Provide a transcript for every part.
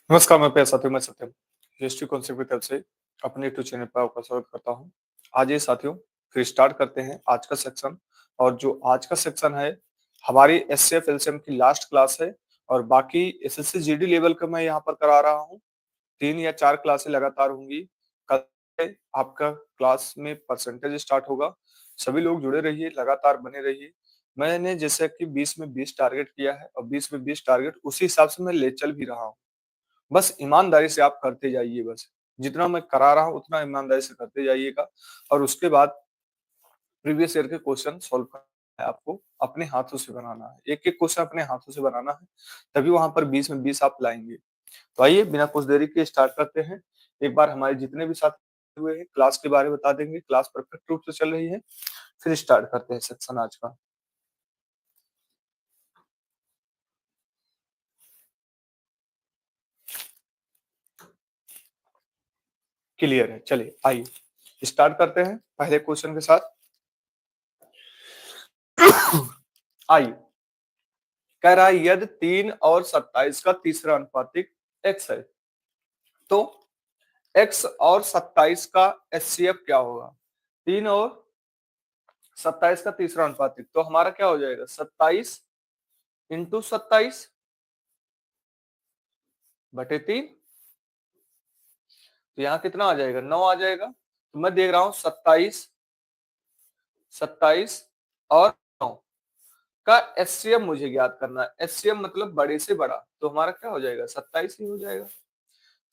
नमस्कार, मैं प्रिय साथियों, मैं सत्यम हिस्ट्री कॉन्सेप्ट की तरफ से अपने यूट्यूब चैनल पर आपका स्वागत करता हूं। आज ये साथियों फिर स्टार्ट करते हैं आज का सेक्शन। और जो आज का सेक्शन है हमारी एससीएफ एलसीएम की लास्ट क्लास है। और बाकी एसएससी जीडी लेवल का मैं यहाँ पर करा रहा हूँ। 3 या 4 क्लासें लगातार होंगी। कल से आपका क्लास में परसेंटेज स्टार्ट होगा। सभी लोग जुड़े रहिए, लगातार बने रहिए। मैंने जैसे कि 20 में 20 टारगेट किया है और 20 में 20 टारगेट उसी हिसाब से मैं ले चल भी रहा हूँ। बस ईमानदारी से आप करते जाइए बस। जितना मैं करा रहा हूँ उतना ईमानदारी से करते जाइएगा। और उसके बाद प्रीवियस ईयर के क्वेश्चन सॉल्व करना है आपको, अपने हाथों से बनाना है। एक-एक क्वेश्चन अपने हाथों से बनाना है, तभी वहां पर 20 में 20 आप लाएंगे। तो आइए बिना कुछ देरी के स्टार्ट करते हैं। एक बार हमारे जितने भी साथी हुए हैं क्लास के बारे में बता देंगे। क्लास परफेक्ट रूप से चल रही है। फिर स्टार्ट करते हैं सेक्शन आज का। क्लियर है? चलिए आइए स्टार्ट करते हैं पहले क्वेश्चन के साथ। आइए, कह रहा है यदि 3 और 27 का तीसरा अनुपातिक x है तो x और 27 का एचसीएफ क्या होगा। 3 और 27 का तीसरा अनुपातिक तो हमारा क्या हो जाएगा 27 इंटू 27 बटे 3। तो यहाँ कितना आ जाएगा 9 आ जाएगा। तो मैं देख रहा हूं 27 27 और 9 का एचसीएफ मुझे ज्ञात करना है। एचसीएफ मतलब बड़े से बड़ा, तो हमारा क्या हो जाएगा 27 ही हो जाएगा।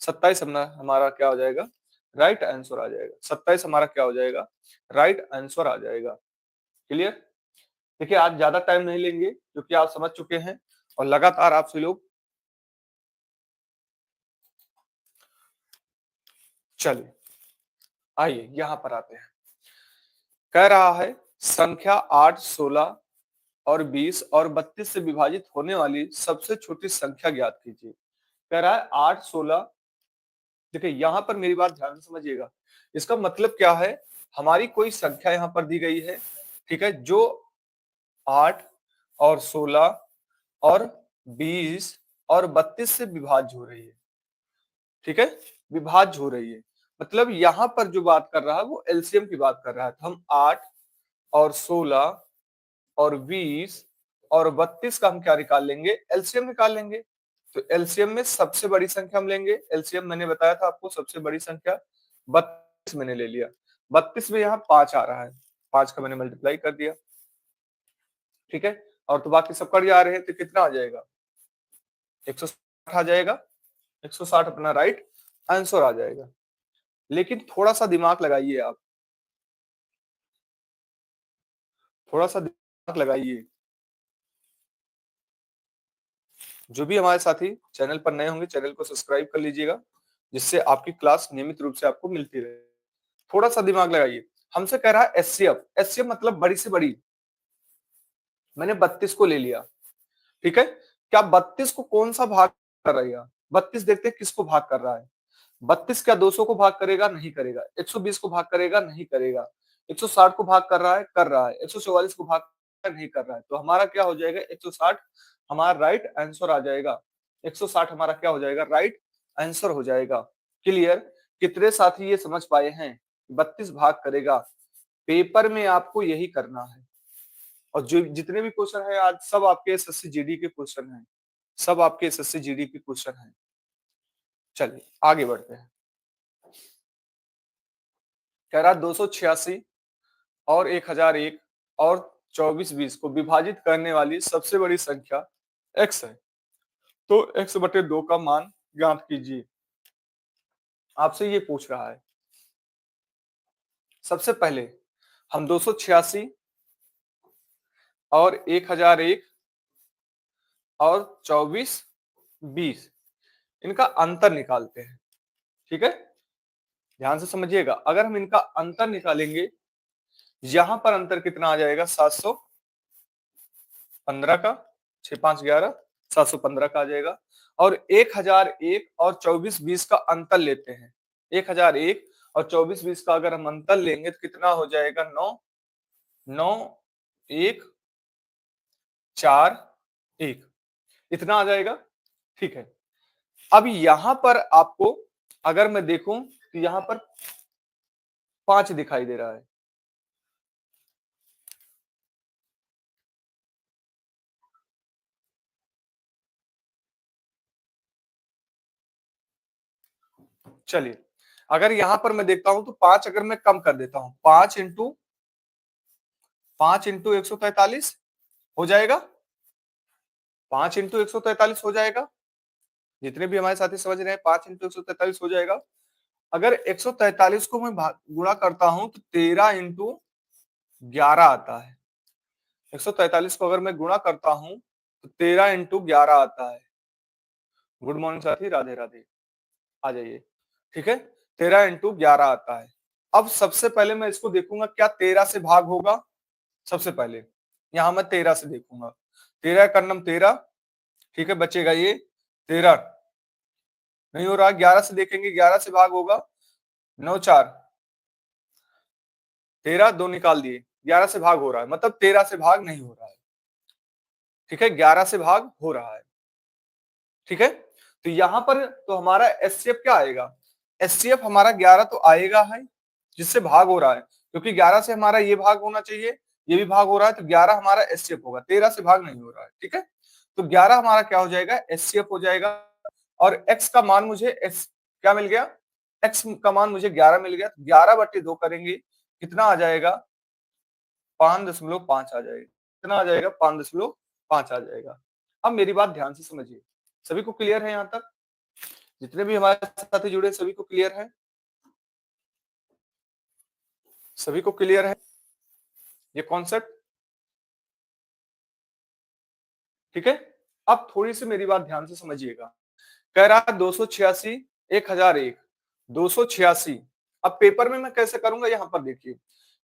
27 हमारा क्या हो जाएगा राइट आंसर आ जाएगा। 27 हमारा क्या हो जाएगा राइट आंसर आ जाएगा। क्लियर? देखिए आज ज्यादा टाइम नहीं लेंगे क्योंकि आप समझ चुके हैं और लगातार आपसे लोग। चलिए आइए यहां पर आते हैं। कह रहा है संख्या 8, 16 और 20 और 32 से विभाजित होने वाली सबसे छोटी संख्या ज्ञात कीजिए। कह रहा है 8, 16। देखिए यहां पर मेरी बात ध्यान से समझिएगा। इसका मतलब क्या है, हमारी कोई संख्या यहां पर दी गई है, ठीक है, जो 8 और 16 और 20 और 32 से विभाज्य हो रही है। ठीक है, विभाज्य हो रही है। मतलब यहां पर जो बात कर रहा है वो एलसीएम की बात कर रहा है। तो हम 8 और 16 और 20 और 32 का हम क्या निकाल लेंगे एलसीएम निकाल लेंगे। तो एलसीएम में सबसे बड़ी संख्या हम लेंगे। एलसीएम मैंने बताया था आपको सबसे बड़ी संख्या 32 मैंने ले लिया। 32 में यहाँ 5 आ रहा है, 5 का मैंने मल्टीप्लाई कर दिया। ठीक है, और तो बाकी सब कट जा रहे हैं तो कितना आ जाएगा 160 आ जाएगा। 160 अपना राइट आंसर आ जाएगा। लेकिन थोड़ा सा दिमाग लगाइए आप, थोड़ा सा दिमाग लगाइए। जो भी हमारे साथी चैनल पर नए होंगे चैनल को सब्सक्राइब कर लीजिएगा, जिससे आपकी क्लास नियमित रूप से आपको मिलती रहे। थोड़ा सा दिमाग लगाइए। हमसे कह रहा है एचसीएफ, एचसीएफ मतलब बड़ी से बड़ी। मैंने 32 को ले लिया। ठीक है, क्या 32 को कौन सा भाग कर रहा है 32 देखते हैं किसको भाग कर रहा है। 32 क्या 200 को भाग करेगा नहीं करेगा। 120 को भाग करेगा नहीं करेगा। 160 को भाग कर रहा है कर रहा है। 144 को भाग नहीं कर रहा है। तो हमारा क्या हो जाएगा 160 हमारा राइट आंसर आ जाएगा। 160 हमारा क्या हो जाएगा राइट आंसर हो जाएगा। क्लियर? कितने साथी ये समझ पाए हैं 32 भाग करेगा। पेपर में आपको यही करना है। और जो जितने भी क्वेश्चन है आज सब आपके एसएससी जीडी के क्वेश्चन हैं। सब आपके एसएससी जीडी के क्वेश्चन हैं। चलिए आगे बढ़ते हैं। कह रहा 286 और 1001 और 2420 को विभाजित करने वाली सबसे बड़ी संख्या x है। तो x बटे 2 का मान ज्ञात कीजिए। आपसे ये पूछ रहा है। सबसे पहले हम 286 और 1001 और 2420 इनका अंतर निकालते हैं। ठीक है, ध्यान से समझिएगा। अगर हम इनका अंतर निकालेंगे, यहां पर अंतर कितना आ जाएगा 715 का, 6 5 11 715 का आ जाएगा। और 1001 और 2420 का अंतर लेते हैं। 1001 और 2420 का अगर हम अंतर लेंगे तो कितना हो जाएगा 9 9 1 4 1 इतना आ जाएगा। ठीक है, अब यहां पर आपको अगर मैं देखूं तो यहां पर 5 दिखाई दे रहा है। चलिए, अगर यहां पर मैं देखता हूं तो 5 अगर मैं कम कर देता हूं, 5 इंटू 143 हो जाएगा। 5 इंटू 143 हो जाएगा। जितने भी हमारे साथी समझ रहे हैं, 5 इंटू 143 हो जाएगा। अगर 143 को मैं गुणा करता हूं तो 13 इंटू 11 आता है। 143 को अगर मैं गुणा करता हूं तो 13 इंटू 11 आता है। गुड मॉर्निंग साथी, राधे राधे, आ जाइए। ठीक है, 13 इंटू 11 आता है। अब सबसे पहले मैं इसको देखूंगा क्या 13 से भाग होगा। सबसे पहले यहां मैं 13 से देखूंगा, 13 ठीक है, बचेगा ये 13, नहीं हो रहा। 11 से देखेंगे, 11 से भाग होगा, 9 4, 13 2 निकाल दिए, 11 से भाग हो रहा है, मतलब 13 से भाग नहीं हो रहा है। ठीक है, 11 से भाग हो रहा है। ठीक है, तो यहां पर तो हमारा एचसीएफ क्या आएगा, एचसीएफ हमारा 11 तो आएगा है, जिससे भाग हो रहा है, क्योंकि 11 से हमारा ये भाग होना चाहिए, ये भी भाग हो रहा है, तो 11 हमारा एचसीएफ होगा, 13 से भाग नहीं हो रहा है। ठीक है, तो 11 हमारा क्या हो जाएगा, एचसीएफ हो जाएगा। और एक्स का मान मुझे क्या मिल गया, एक्स का मान मुझे 11 मिल गया। 11/2 करेंगे, कितना आ जाएगा, 5.5 आ जाएगा। कितना आ जाएगा, 5.5 आ जाएगा। अब मेरी बात ध्यान से समझिए, सभी को क्लियर है? यहां तक जितने भी हमारे साथ जुड़े सभी को क्लियर है? सभी को क्लियर है ये कॉन्सेप्ट? ठीक है, अब थोड़ी सी मेरी बात ध्यान से समझिएगा। कह रहा है 286, 1001, 286। अब पेपर में मैं कैसे करूंगा, यहां पर देखिए,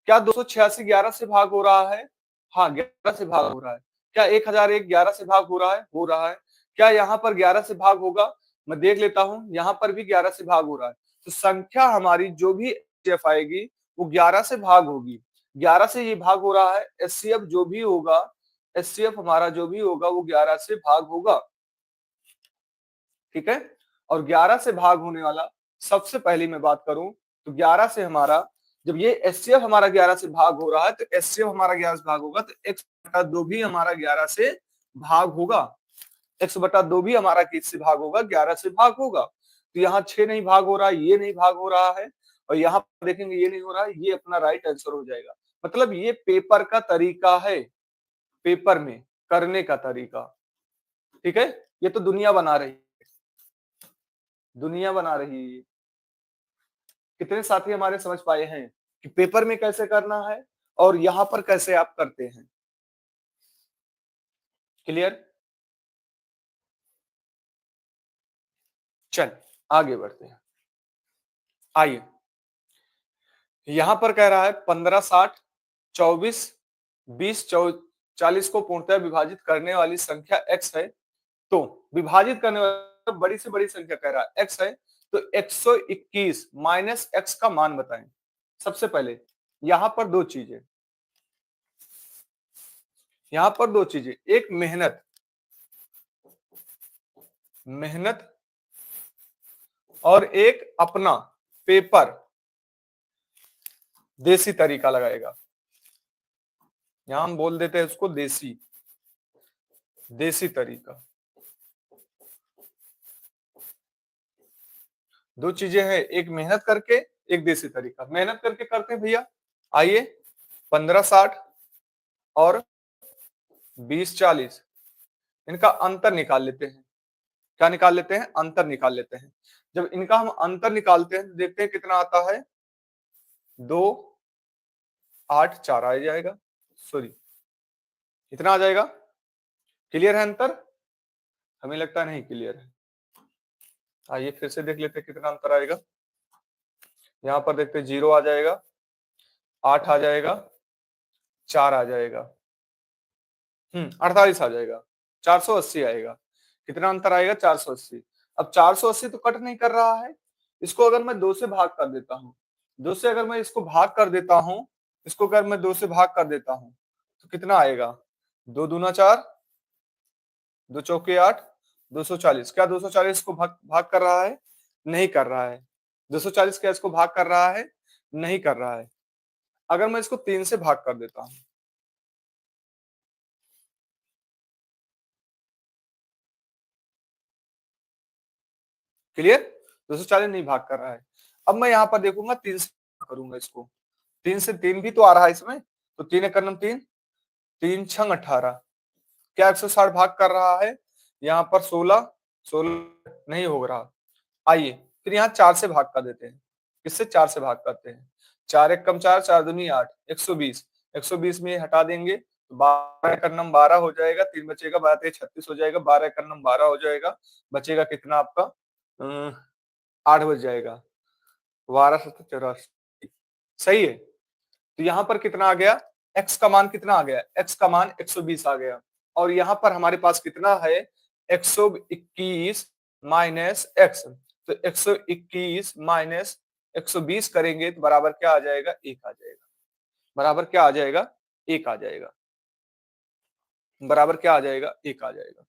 क्या 286 11 से भाग हो रहा है? हाँ, 11 से भाग हो रहा है। क्या 1001 11 से भाग हो रहा है? हो रहा है। क्या यहाँ पर 11 से भाग होगा? मैं देख लेता हूं, यहाँ पर भी 11 से भाग हो रहा है। तो संख्या हमारी जो भी एचसीएफ आएगी वो 11 से भाग होगी। 11 से ये भाग हो रहा है, एचसीएफ जो भी होगा, एचसीएफ हमारा जो भी होगा वो 11 से भाग होगा। ठीक है, और 11 से भाग होने वाला, सबसे पहली मैं बात करूं तो 11 से हमारा, जब ये एचसीएफ हमारा 11 से भाग हो रहा है तो एचसीएफ हमारा 11 से भाग होगा, तो x/2 भी हमारा 11 से भाग होगा। x/2 भी हमारा किससे भाग होगा, 11 से भाग होगा। तो यहाँ 6 नहीं भाग हो रहा है, ये नहीं भाग हो रहा है, और यहाँ पर देखेंगे ये नहीं हो रहा है, ये अपना राइट आंसर हो जाएगा। मतलब ये पेपर का तरीका है, पेपर में करने का तरीका। ठीक है, ये तो दुनिया बना रही, दुनिया बना रही है। कितने साथी हमारे समझ पाए हैं कि पेपर में कैसे करना है और यहां पर कैसे आप करते हैं? क्लियर? चल आगे बढ़ते हैं। आइए, यहां पर कह रहा है 15 60 24 20 40 को पूर्णतः विभाजित करने वाली संख्या x है। तो विभाजित करने वाली बड़ी से बड़ी संख्या कह रहा है x है, तो 121 माइनस x का मान बताएं। सबसे पहले यहां पर दो चीजें, यहां पर दो चीजें, एक मेहनत, मेहनत, और एक अपना पेपर देसी तरीका लगाएगा। यहां हम बोल देते हैं उसको देसी, देसी तरीका। दो चीजें हैं, एक मेहनत करके, एक देसी तरीका। मेहनत करके करते हैं भैया, आइए 15 60 और 20 40, इनका अंतर निकाल लेते हैं। क्या निकाल लेते हैं, अंतर निकाल लेते हैं। जब इनका हम अंतर निकालते हैं तो देखते हैं कितना आता है, 2 8 4 आ जाएगा, सॉरी कितना आ जाएगा। क्लियर है अंतर? हमें लगता नहीं क्लियर है। आइए फिर से देख लेते हैं कितना अंतर आएगा। यहाँ पर देखते हैं 0 आ जाएगा, 8 आ जाएगा, 4 आ जाएगा, 48 आ जाएगा, 480 आएगा। कितना अंतर आएगा, 480। अब 480 तो कट नहीं कर रहा है, इसको अगर मैं 2 से भाग कर देता हूँ, 2 से अगर मैं इसको भाग कर देता हूँ, इसको अगर मैं 2 से भाग कर देता हूँ तो कितना आएगा, 2 दूना 4, 2 चौके 8, 240, क्या 240 को भाग भाग कर रहा है? नहीं कर रहा है। 240 क्या इसको भाग कर रहा है? नहीं कर रहा है। अगर मैं इसको 3 से भाग कर देता हूँ, क्लियर? 240 नहीं भाग कर रहा है। अब मैं यहाँ पर देखूंगा 3 से करूंगा इसको। 3 से 3 भी तो आ रहा है इसमें, तो 3 एक नम 3, 3 छंग 18, क्या 160 भाग कर रहा है? यहाँ पर 16, 16 नहीं हो रहा। आइए फिर यहाँ 4 से भाग कर देते हैं। किससे? 4 से भाग करते हैं। 4 एक कम 4, 4 दूनी 8, 120, 120 में हटा देंगे तो 12 एक नम 12 हो जाएगा, 3 बचेगा, 12 36 हो जाएगा, 12 एक नम 12 हो जाएगा, बचेगा कितना आपका? 8 बच जाएगा, 12 सत्तर 84, सही है। तो यहाँ पर कितना आ गया? x का मान कितना आ गया? x का मान 120 आ गया। और यहाँ पर हमारे पास कितना है? 121 माइनस एक्स, तो 121 माइनस 120 करेंगे तो बराबर क्या आ जाएगा? 1 आ जाएगा। बराबर क्या आ जाएगा? 1 आ जाएगा। बराबर क्या आ जाएगा? 1 आ जाएगा।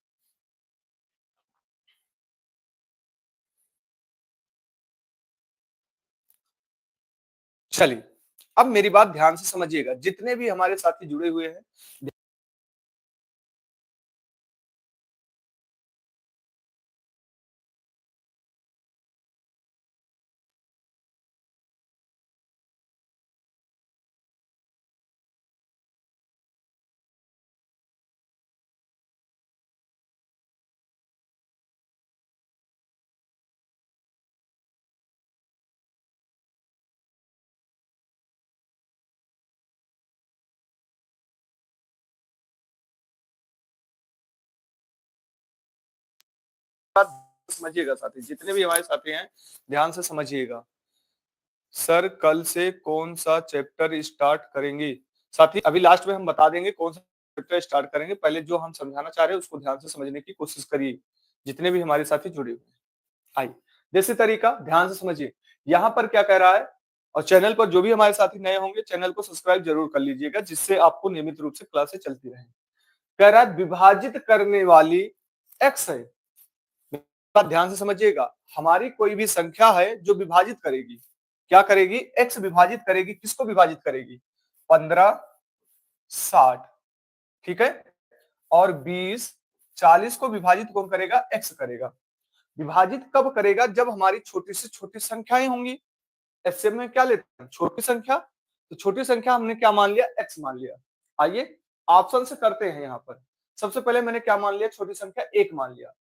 चलिए, अब मेरी बात ध्यान से समझिएगा, जितने भी हमारे साथी जुड़े हुए हैं, समझिएगा साथी, जितने भी हमारे साथी हैं ध्यान से समझिएगा। सर कल से कौन सा चैप्टर स्टार्ट करेंगे? साथी अभी लास्ट में हम बता देंगे कौन सा चैप्टर स्टार्ट करेंगे, पहले जो हम समझाना चाह रहे हैं उसको ध्यान से समझने की कोशिश करिए, जितने भी हमारे साथी जुड़े हुए हैं। आइए, जैसे तरीका ध्यान से समझिए, यहाँ पर क्या कह रहा है, और चैनल पर जो भी हमारे साथी नए होंगे चैनल को सब्सक्राइब जरूर कर लीजिएगा, जिससे आपको नियमित रूप से क्लासें चलती रहें। कह रहा है विभाजित करने वाली एक्स है। बात ध्यान से समझिएगा, हमारी कोई भी संख्या है जो विभाजित करेगी, क्या करेगी? एक्स विभाजित करेगी, किसको विभाजित करेगी? 15, 60, ठीक है, और 20, 40 को विभाजित कौन करेगा? एक्स करेगा। विभाजित कब करेगा? जब हमारी छोटी से छोटी संख्याएं होंगी। एचसीएफ में क्या लेते हैं? छोटी संख्या, तो छोटी संख्या हमने क्या मान लिया? एक्स मान लिया। आइए ऑप्शन से करते हैं। यहाँ पर सबसे पहले मैंने क्या मान लिया? छोटी संख्या एक मान लिया।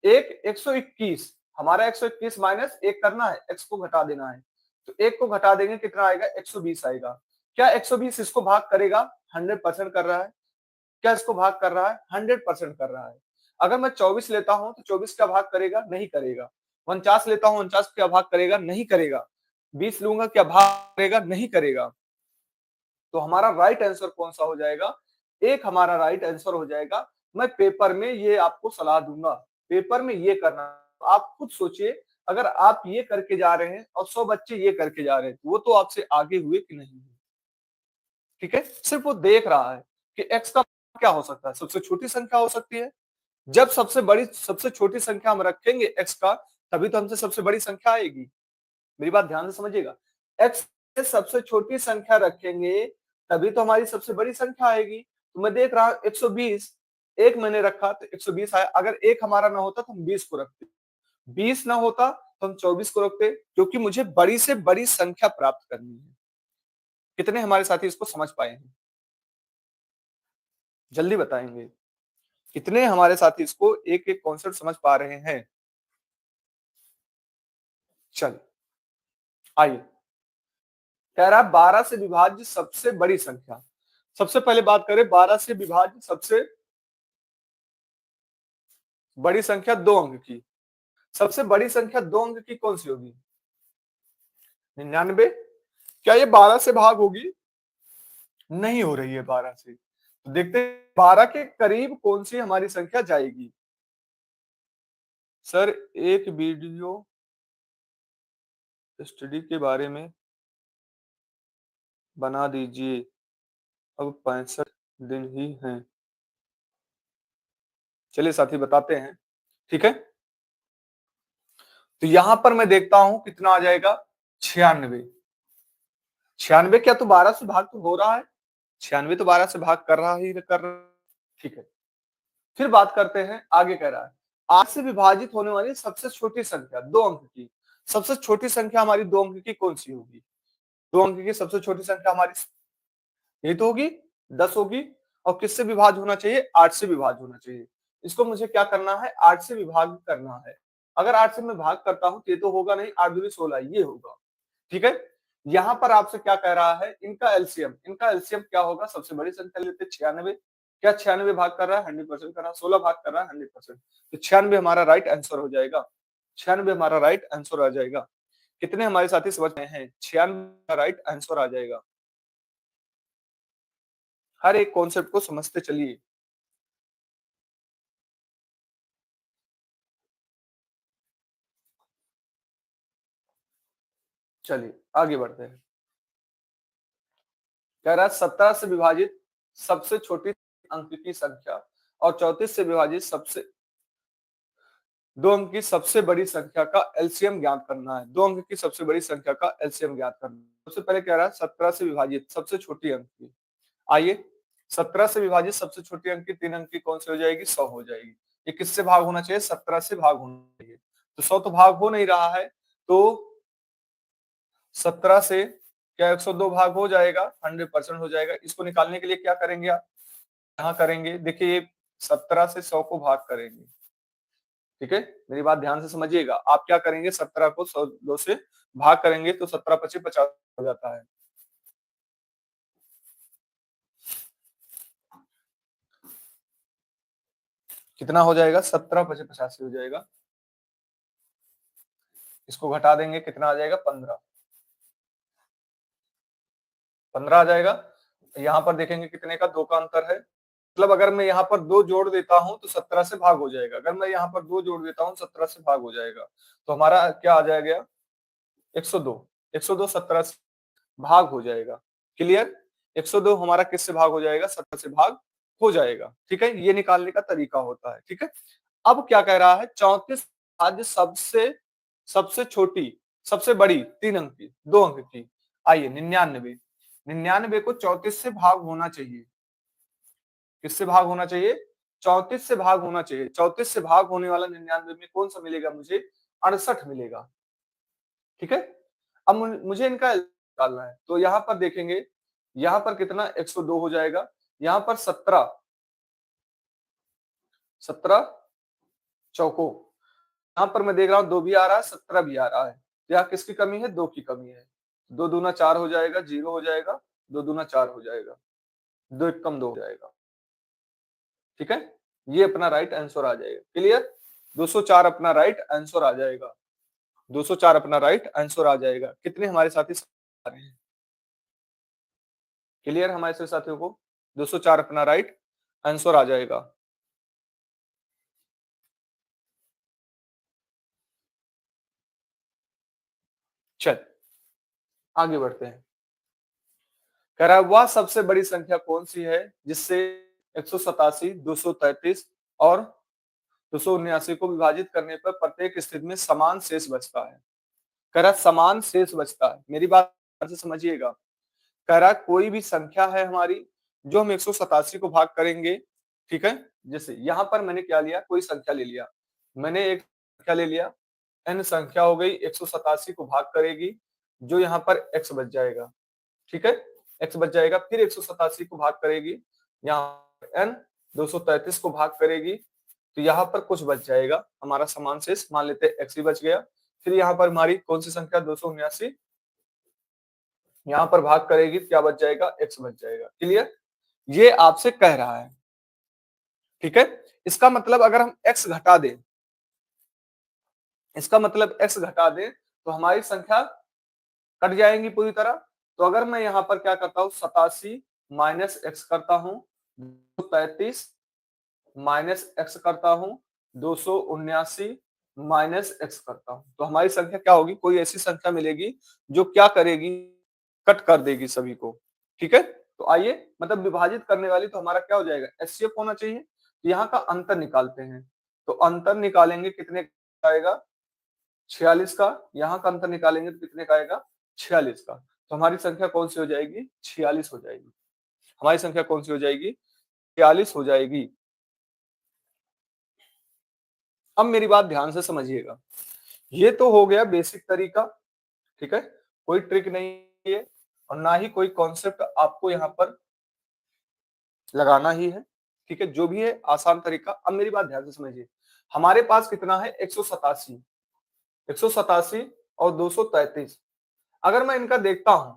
एक 121, हमारा 121 माइनस एक करना है, एक्स को घटा देना है, तो एक को घटा देंगे कितना आएगा? 120 आएगा। क्या 120 इसको भाग करेगा? 100% कर रहा है। क्या इसको भाग कर रहा है? 100% कर रहा है। अगर मैं 24 लेता हूं तो 24 का भाग करेगा? नहीं करेगा। 49 लेता हूं, 49 क्या भाग करेगा? नहीं करेगा। 20 लूंगा, क्या भाग करेगा? नहीं करेगा। तो हमारा राइट आंसर कौन सा हो जाएगा? एक हमारा राइट आंसर हो जाएगा। मैं पेपर में ये आपको सलाह दूंगा, पेपर में ये करना। आप खुद सोचिए, अगर आप ये करके जा रहे हैं और 100 बच्चे ये करके जा रहे हैं, वो तो आपसे आगे हुए कि नहीं हुए? ठीक है, सिर्फ वो देख रहा है कि एक्स का क्या हो सकता है, सबसे छोटी संख्या हो सकती है। जब सबसे छोटी संख्या हम रखेंगे एक्स का, तभी तो हमसे सबसे बड़ी संख्या आएगी। मेरी बात ध्यान से समझिएगा, एक्स से सबसे छोटी संख्या रखेंगे तभी तो हमारी सबसे बड़ी संख्या आएगी। तो मैं देख रहा हूं 120, एक मैंने रखा तो 120 आया। अगर एक हमारा ना होता तो हम 20 को रखते, 20 ना होता तो हम 24 को रखते, क्योंकि मुझे बड़ी से बड़ी संख्या प्राप्त करनी है। कितने हमारे साथी इसको समझ पाए हैं? जल्दी बताएंगे, कितने हमारे साथी इसको एक एक कॉन्सेप्ट समझ पा रहे हैं? चलिए आइए, कह रहा है 12 से विभाज्य सबसे बड़ी संख्या। सबसे पहले बात करें 12 से विभाज्य सबसे बड़ी संख्या 2 अंक की। सबसे बड़ी संख्या 2 अंक की कौन सी होगी? 99। क्या ये 12 से भाग होगी? नहीं हो रही है 12 से। तो देखते हैं 12 के करीब कौन सी हमारी संख्या जाएगी। सर एक वीडियो स्टडी के बारे में बना दीजिए, अब 65 दिन ही हैं। चलिए साथी बताते हैं। ठीक है, तो यहां पर मैं देखता हूं कितना आ जाएगा 96। 96 क्या, तो 12 से भाग तो हो रहा है, 96 तो 12 से भाग कर रहा ही कर रहा है। ठीक है, फिर बात करते हैं, आगे कह रहा है 8 से विभाजित होने वाली सबसे छोटी संख्या 2 अंक की। सबसे छोटी संख्या हमारी 2 अंक की कौन सी होगी? 2 अंक की सबसे छोटी संख्या हमारी यही तो होगी, 10 होगी। और किससे विभाज्य होना चाहिए? 8 से विभाज्य होना चाहिए। इसको मुझे क्या करना है? 8 से विभाग करना है। अगर 8 से मैं भाग करता हूं तो ये तो होगा नहीं, 8 दूनी 16 ये होगा। ठीक है, यहां पर आपसे क्या कह रहा है? इनका एलसीएम, इनका एलसीएम क्या होगा? सबसे बड़ी संख्या लेते 96। क्या 96 भाग कर रहा है? 100% कर रहा है। 16 भाग कर रहा है 100%, तो 96 हमारा राइट आंसर हो जाएगा। 96 हमारा राइट आंसर आ जाएगा। कितने हमारे साथी समझ रहे हैं? 96 राइट आंसर आ जाएगा। हर एक कॉन्सेप्ट को समझते चलिए। चलिए आगे बढ़ते हैं। कह रहा है 17 से विभाजित सबसे छोटी अंक की संख्या और 34 से विभाजित सबसे 2 अंक की सबसे बड़ी संख्या का एलसीएम ज्ञात करना है। 2 अंक की सबसे बड़ी संख्या का एलसीएम ज्ञात करना है। सबसे पहले कह रहा है 17 से विभाजित सबसे छोटी अंक की। आइए, 17 से विभाजित सबसे छोटी अंक की 3 अंक की कौन सी हो जाएगी? 100 हो जाएगी। ये किससे भाग होना चाहिए? 17 से भाग होना चाहिए। तो 100 तो भाग हो नहीं रहा है, तो 17 से क्या 102 भाग हो जाएगा? 100% हो जाएगा। इसको निकालने के लिए क्या करेंगे आप? यहाँ करेंगे, देखिए 17 से 100 को भाग करेंगे। ठीक है, मेरी बात ध्यान से समझिएगा। आप क्या करेंगे? 17 को 102 से भाग करेंगे तो 17 पचे 50 हो जाता है। कितना हो जाएगा? 17 पचे 85 हो जाएगा। इसको घटा देंगे, कितना आ जाएगा? 15। 15 आ जाएगा। यहाँ पर देखेंगे कितने का? 2 का अंतर है। मतलब अगर मैं यहाँ पर 2 जोड़ देता हूं तो 17 से भाग हो जाएगा। अगर मैं यहाँ पर 2 जोड़ देता हूं 17 से भाग हो जाएगा। तो हमारा क्या आ जाएगा? 102। 102 17 से भाग हो जाएगा। क्लियर? 102 हमारा किससे भाग हो जाएगा? 17 से भाग हो जाएगा। ठीक है, ये निकालने का तरीका होता है। ठीक है, अब क्या कह रहा है? 34 आज सबसे सबसे छोटी सबसे बड़ी 3 अंक की 2 अंक की। आइए 99। 99 को 34 से भाग होना चाहिए। किससे भाग होना चाहिए? 34 से भाग होना चाहिए। 34 से भाग होने वाला 99 में कौन सा मिलेगा मुझे? 68 मिलेगा। ठीक है, अब मुझे इनका निकालना है। तो यहाँ पर देखेंगे, यहाँ पर कितना? 102 हो जाएगा। यहाँ पर 17 17 चौको, यहाँ पर मैं देख रहा हूँ 2 भी आ रहा है, 17 भी आ रहा है। यहाँ किसकी कमी है? 2 की कमी है। 2 दूना 4 हो जाएगा, 0 हो जाएगा। 2 दूना 4 हो जाएगा, 2 एक कम 2 हो जाएगा। ठीक है, ये अपना राइट आंसर आ जाएगा। क्लियर? 204 अपना राइट आंसर आ जाएगा। 204 अपना राइट आंसर आ जाएगा। कितने हमारे साथी आ रहे हैं? क्लियर हमारे सभी साथियों को? 204 अपना राइट आंसर आ जाएगा। चल आगे बढ़ते हैं। कह रहा है वह सबसे बड़ी संख्या कौन सी है जिससे 187, 233 और 279 को विभाजित करने पर प्रत्येक स्थिति में समान शेष बचता है। कह रहा समान शेष बचता है। मेरी बात ध्यान से समझिएगा। कह रहा कोई भी संख्या है हमारी जो हम 187 को भाग करेंगे। ठीक है, जैसे यहाँ पर मैंने क्या लिया? कोई संख्या ले लिया, मैंने एक संख्या ले लिया, n संख्या हो गई, 187 को भाग करेगी, जो यहाँ पर x बच जाएगा। ठीक है, x बच जाएगा। फिर 187 को भाग करेगी, यहाँ n 233 को भाग करेगी, तो यहाँ पर कुछ बच जाएगा हमारा समान शेष, मान लेते हैं x ही बच गया। फिर यहाँ पर हमारी कौन सी संख्या? 279, यहाँ पर भाग करेगी, क्या बच जाएगा? x बच जाएगा। क्लियर? ये आपसे कह रहा है। ठीक है, इसका मतलब अगर हम x घटा दें, इसका मतलब x घटा दें तो हमारी संख्या कट जाएंगी पूरी तरह। तो अगर मैं यहाँ पर क्या करता हूँ? 87 माइनस एक्स करता हूँ, 233 माइनस एक्स करता हूँ, 279 माइनस एक्स करता हूँ, तो हमारी संख्या क्या होगी? कोई ऐसी संख्या मिलेगी जो क्या करेगी? कट कर देगी सभी को। ठीक है, तो आइए, मतलब विभाजित करने वाली तो हमारा क्या हो जाएगा? एचसीएफ होना चाहिए। तो यहाँ का अंतर निकालते हैं। तो अंतर निकालेंगे कितने का आएगा, 46 का। यहाँ का अंतर निकालेंगे तो कितने का आएगा, 46 का। तो हमारी संख्या कौन सी हो जाएगी, 46 हो जाएगी। हमारी संख्या कौन सी हो जाएगी, 46 हो जाएगी। अब मेरी बात ध्यान से समझिएगा, ये तो हो गया बेसिक तरीका, ठीक है, कोई ट्रिक नहीं है और ना ही कोई कॉन्सेप्ट आपको यहाँ पर लगाना ही है, ठीक है, जो भी है आसान तरीका। अब मेरी बात ध्यान से समझिए, हमारे पास कितना है, 187, 187 और 233। अगर मैं इनका देखता हूं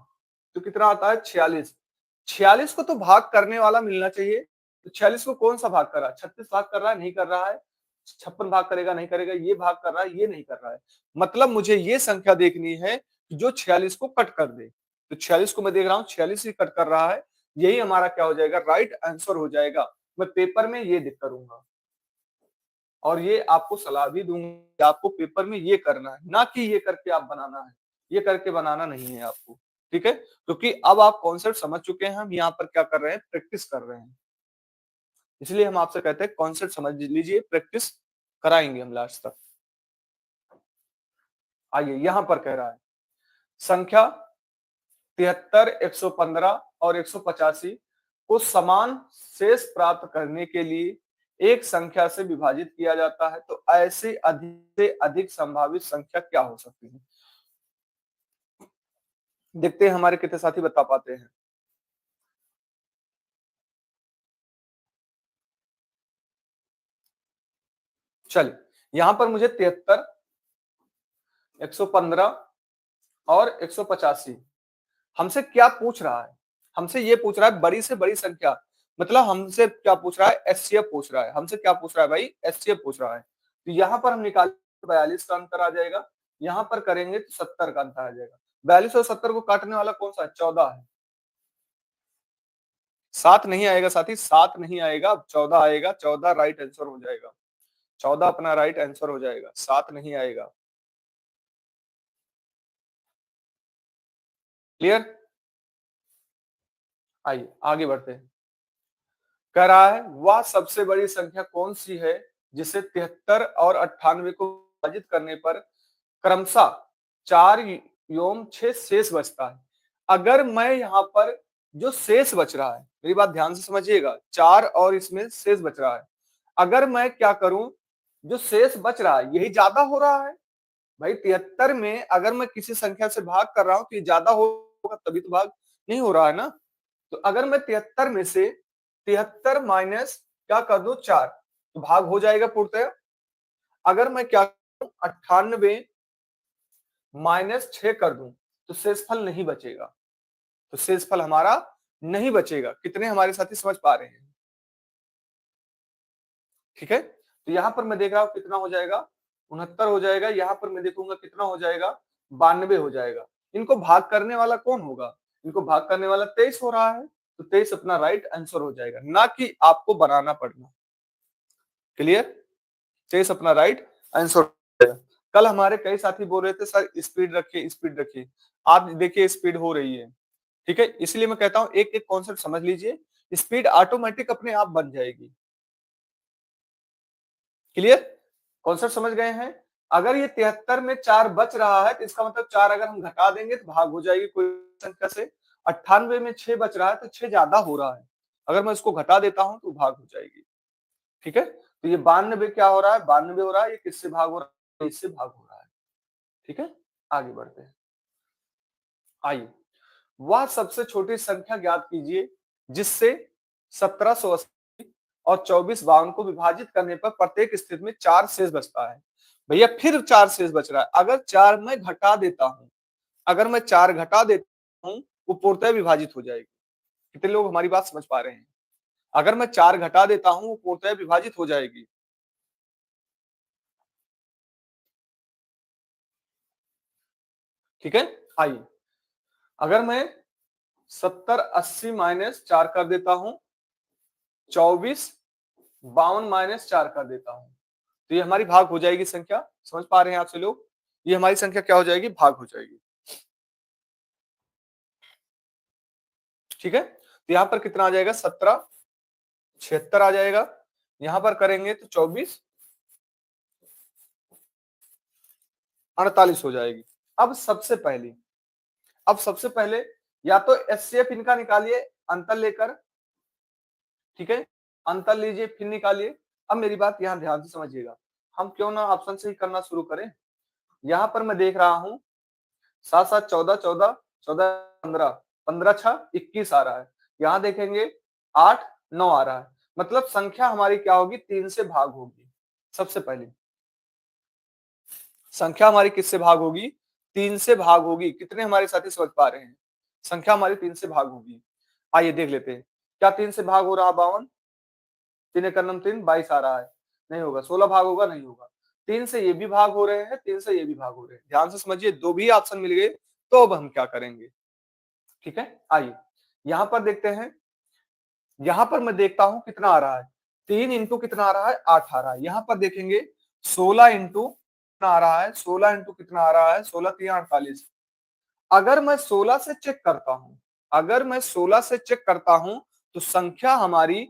तो कितना आता है, 46। 46 को तो भाग करने वाला मिलना चाहिए, तो 46 को कौन सा भाग कर रहा है, 36 भाग कर रहा है, नहीं कर रहा है, 56 भाग करेगा, नहीं करेगा, ये भाग कर रहा है, ये नहीं कर रहा है। मतलब मुझे ये संख्या देखनी है जो 46 को कट कर दे। तो 46 को मैं देख रहा हूँ, 46 ही कट कर रहा है, यही हमारा क्या हो जाएगा, राइट आंसर हो जाएगा। मैं पेपर में ये दिख करूंगा और ये आपको सलाह भी दूंगा, आपको पेपर में ये करना है, ना कि ये करके आप बनाना है, ये करके बनाना नहीं है आपको, ठीक है, क्योंकि अब आप कॉन्सेप्ट समझ चुके हैं, हम यहाँ पर क्या कर रहे हैं, प्रैक्टिस कर रहे हैं। इसलिए हम आपसे कहते हैं कॉन्सेप्ट समझ लीजिए, प्रैक्टिस कराएंगे हम लास्ट तक। आइए यहां पर कह रहा है संख्या 73, 115 और 185 को समान शेष प्राप्त करने के लिए एक संख्या से विभाजित किया जाता है, तो ऐसे अधिक से अधिक संभावित संख्या क्या हो सकती है। देखते हैं हमारे कितने साथी बता पाते हैं। चलिए यहां पर मुझे 73, 115 और 185 हमसे क्या पूछ रहा है, हमसे ये पूछ रहा है बड़ी से बड़ी संख्या, मतलब हमसे क्या पूछ रहा है, एचसीएफ पूछ रहा है। हमसे क्या पूछ रहा है भाई, एचसीएफ पूछ रहा है। तो यहाँ पर हम निकाल 42 का अंतर आ जाएगा, यहाँ पर करेंगे तो 70 का अंतर आ जाएगा। 42 और 70 को काटने वाला कौन सा है, 14 है। 7 नहीं आएगा साथी, 7 नहीं आएगा, 14 आएगा, 14 राइट आंसर हो जाएगा, 14 अपना राइट आंसर हो जाएगा, 7 नहीं आएगा। क्लियर, आइए आगे बढ़ते हैं। कह रहा है वह सबसे बड़ी संख्या कौन सी है जिसे 73 और 98 को विभाजित करने पर क्रमशः 4 एवं 6 शेष बचता है। अगर मैं यहाँ पर जो शेष बच रहा है, मेरी बात ध्यान से समझिएगा, 4 और इसमें शेष बच रहा है, अगर मैं क्या करूं, जो शेष बच रहा है यही ज्यादा हो रहा है भाई। 73 में अगर मैं किसी संख्या से भाग कर रहा हूं तो ये ज्यादा होगा, तभी तो भाग नहीं हो रहा है ना। तो अगर मैं 73 में से 73 माइनस क्या कर दूं, 4, तो भाग हो जाएगा पूर्णतः। अगर मैं क्या करूं, 98 माइनस 6 कर दूं तो शेषफल नहीं बचेगा, तो शेषफल हमारा नहीं बचेगा। कितने हमारे साथी समझ पा रहे हैं, ठीक है। तो यहां पर मैं देख रहा हूं कितना हो जाएगा, 69 हो जाएगा। यहां पर मैं देखूंगा कितना हो जाएगा, 92 हो जाएगा। इनको भाग करने वाला कौन होगा, इनको भाग करने वाला 23 हो रहा है, तो 23 अपना राइट आंसर हो जाएगा, ना कि आपको बनाना पड़ना। क्लियर, 23 अपना राइट आंसर हो जाएगा। कल हमारे कई साथी बोल रहे थे सर स्पीड रखिए, स्पीड रखिए। आप देखिए स्पीड हो रही है, ठीक है। इसलिए मैं कहता हूं एक एक कॉन्सेप्ट समझ लीजिए, स्पीड ऑटोमेटिक अपने आप बन जाएगी। क्लियर, कॉन्सेप्ट समझ गए हैं। अगर ये 73 में 4 बच रहा है तो इसका मतलब 4 अगर हम घटा देंगे तो भाग हो जाएगी कोई संख्या से। 98 में 6 बच रहा है तो 6 ज्यादा हो रहा है, अगर मैं इसको घटा देता हूं तो भाग हो जाएगी, ठीक है। तो ये 92 क्या हो रहा है, 92 हो रहा है, ये किससे भाग हो रहा है, इससे भाग हो रहा है, ठीक है। आगे बढ़ते हैं। आइए वह सबसे छोटी संख्या ज्ञात कीजिए जिससे 1780 और 2452 को विभाजित करने पर प्रत्येक स्थिति में 4 शेष बचता है। भैया फिर 4 शेष बच रहा है, अगर 4 मैं घटा देता हूं, अगर मैं 4 घटा देता हूं वो पूर्णतः विभाजित हो जाएगी। कितने लोग हमारी बात समझ पा रहे हैं, अगर मैं 4 घटा देता हूं वो पूर्णतः विभाजित हो जाएगी। ठीक है, आइए अगर मैं 70 80 माइनस 4 कर देता हूं, 24 52 माइनस 4 कर देता हूं, तो ये हमारी भाग हो जाएगी संख्या। समझ पा रहे हैं आपसे लोग, ये हमारी संख्या क्या हो जाएगी, भाग हो जाएगी, ठीक है। तो यहाँ पर कितना आ जाएगा, 17 76 आ जाएगा। यहां पर करेंगे तो 24 48 हो जाएगी। अब सबसे पहले या तो एचसीएफ इनका निकालिए अंतर लेकर, ठीक है, अंतर लीजिए फिर निकालिए। अब मेरी बात यहाँ ध्यान से समझिएगा, हम क्यों ना ऑप्शन से ही करना शुरू करें। यहाँ पर मैं देख रहा हूँ 7 7 14 14 14 15 15 6 21 आ रहा है। यहाँ देखेंगे 8 9 आ रहा है, मतलब संख्या हमारी क्या होगी, 3 से भाग होगी। सबसे पहले संख्या हमारी किससे भाग होगी, 3 से भाग होगी। कितने हमारे साथी समझ पा रहे हैं, संख्या हमारी 3 से भाग होगी। आइए देख लेते हैं, क्या 3 से भाग हो रहा 52, 3 एक नम 3 22 आ रहा है, नहीं होगा। 16 भाग होगा, नहीं होगा। 3 से ये भी भाग हो रहे हैं, 3 से ये भी भाग हो रहे हैं। ध्यान से समझिए, दो भी ऑप्शन मिल गए, तो अब हम क्या करेंगे, ठीक है। आइए यहां पर देखते हैं, यहां पर मैं देखता हूं कितना आ रहा है, 3 इंटू कितना आ रहा है, 8 आ रहा है। यहां पर देखेंगे 16 इंटू कितना आ रहा है, 16 इंटू कितना आ रहा है, 16 3 48। अगर मैं 16 से चेक करता हूं, अगर मैं 16 से चेक करता हूं, तो संख्या हमारी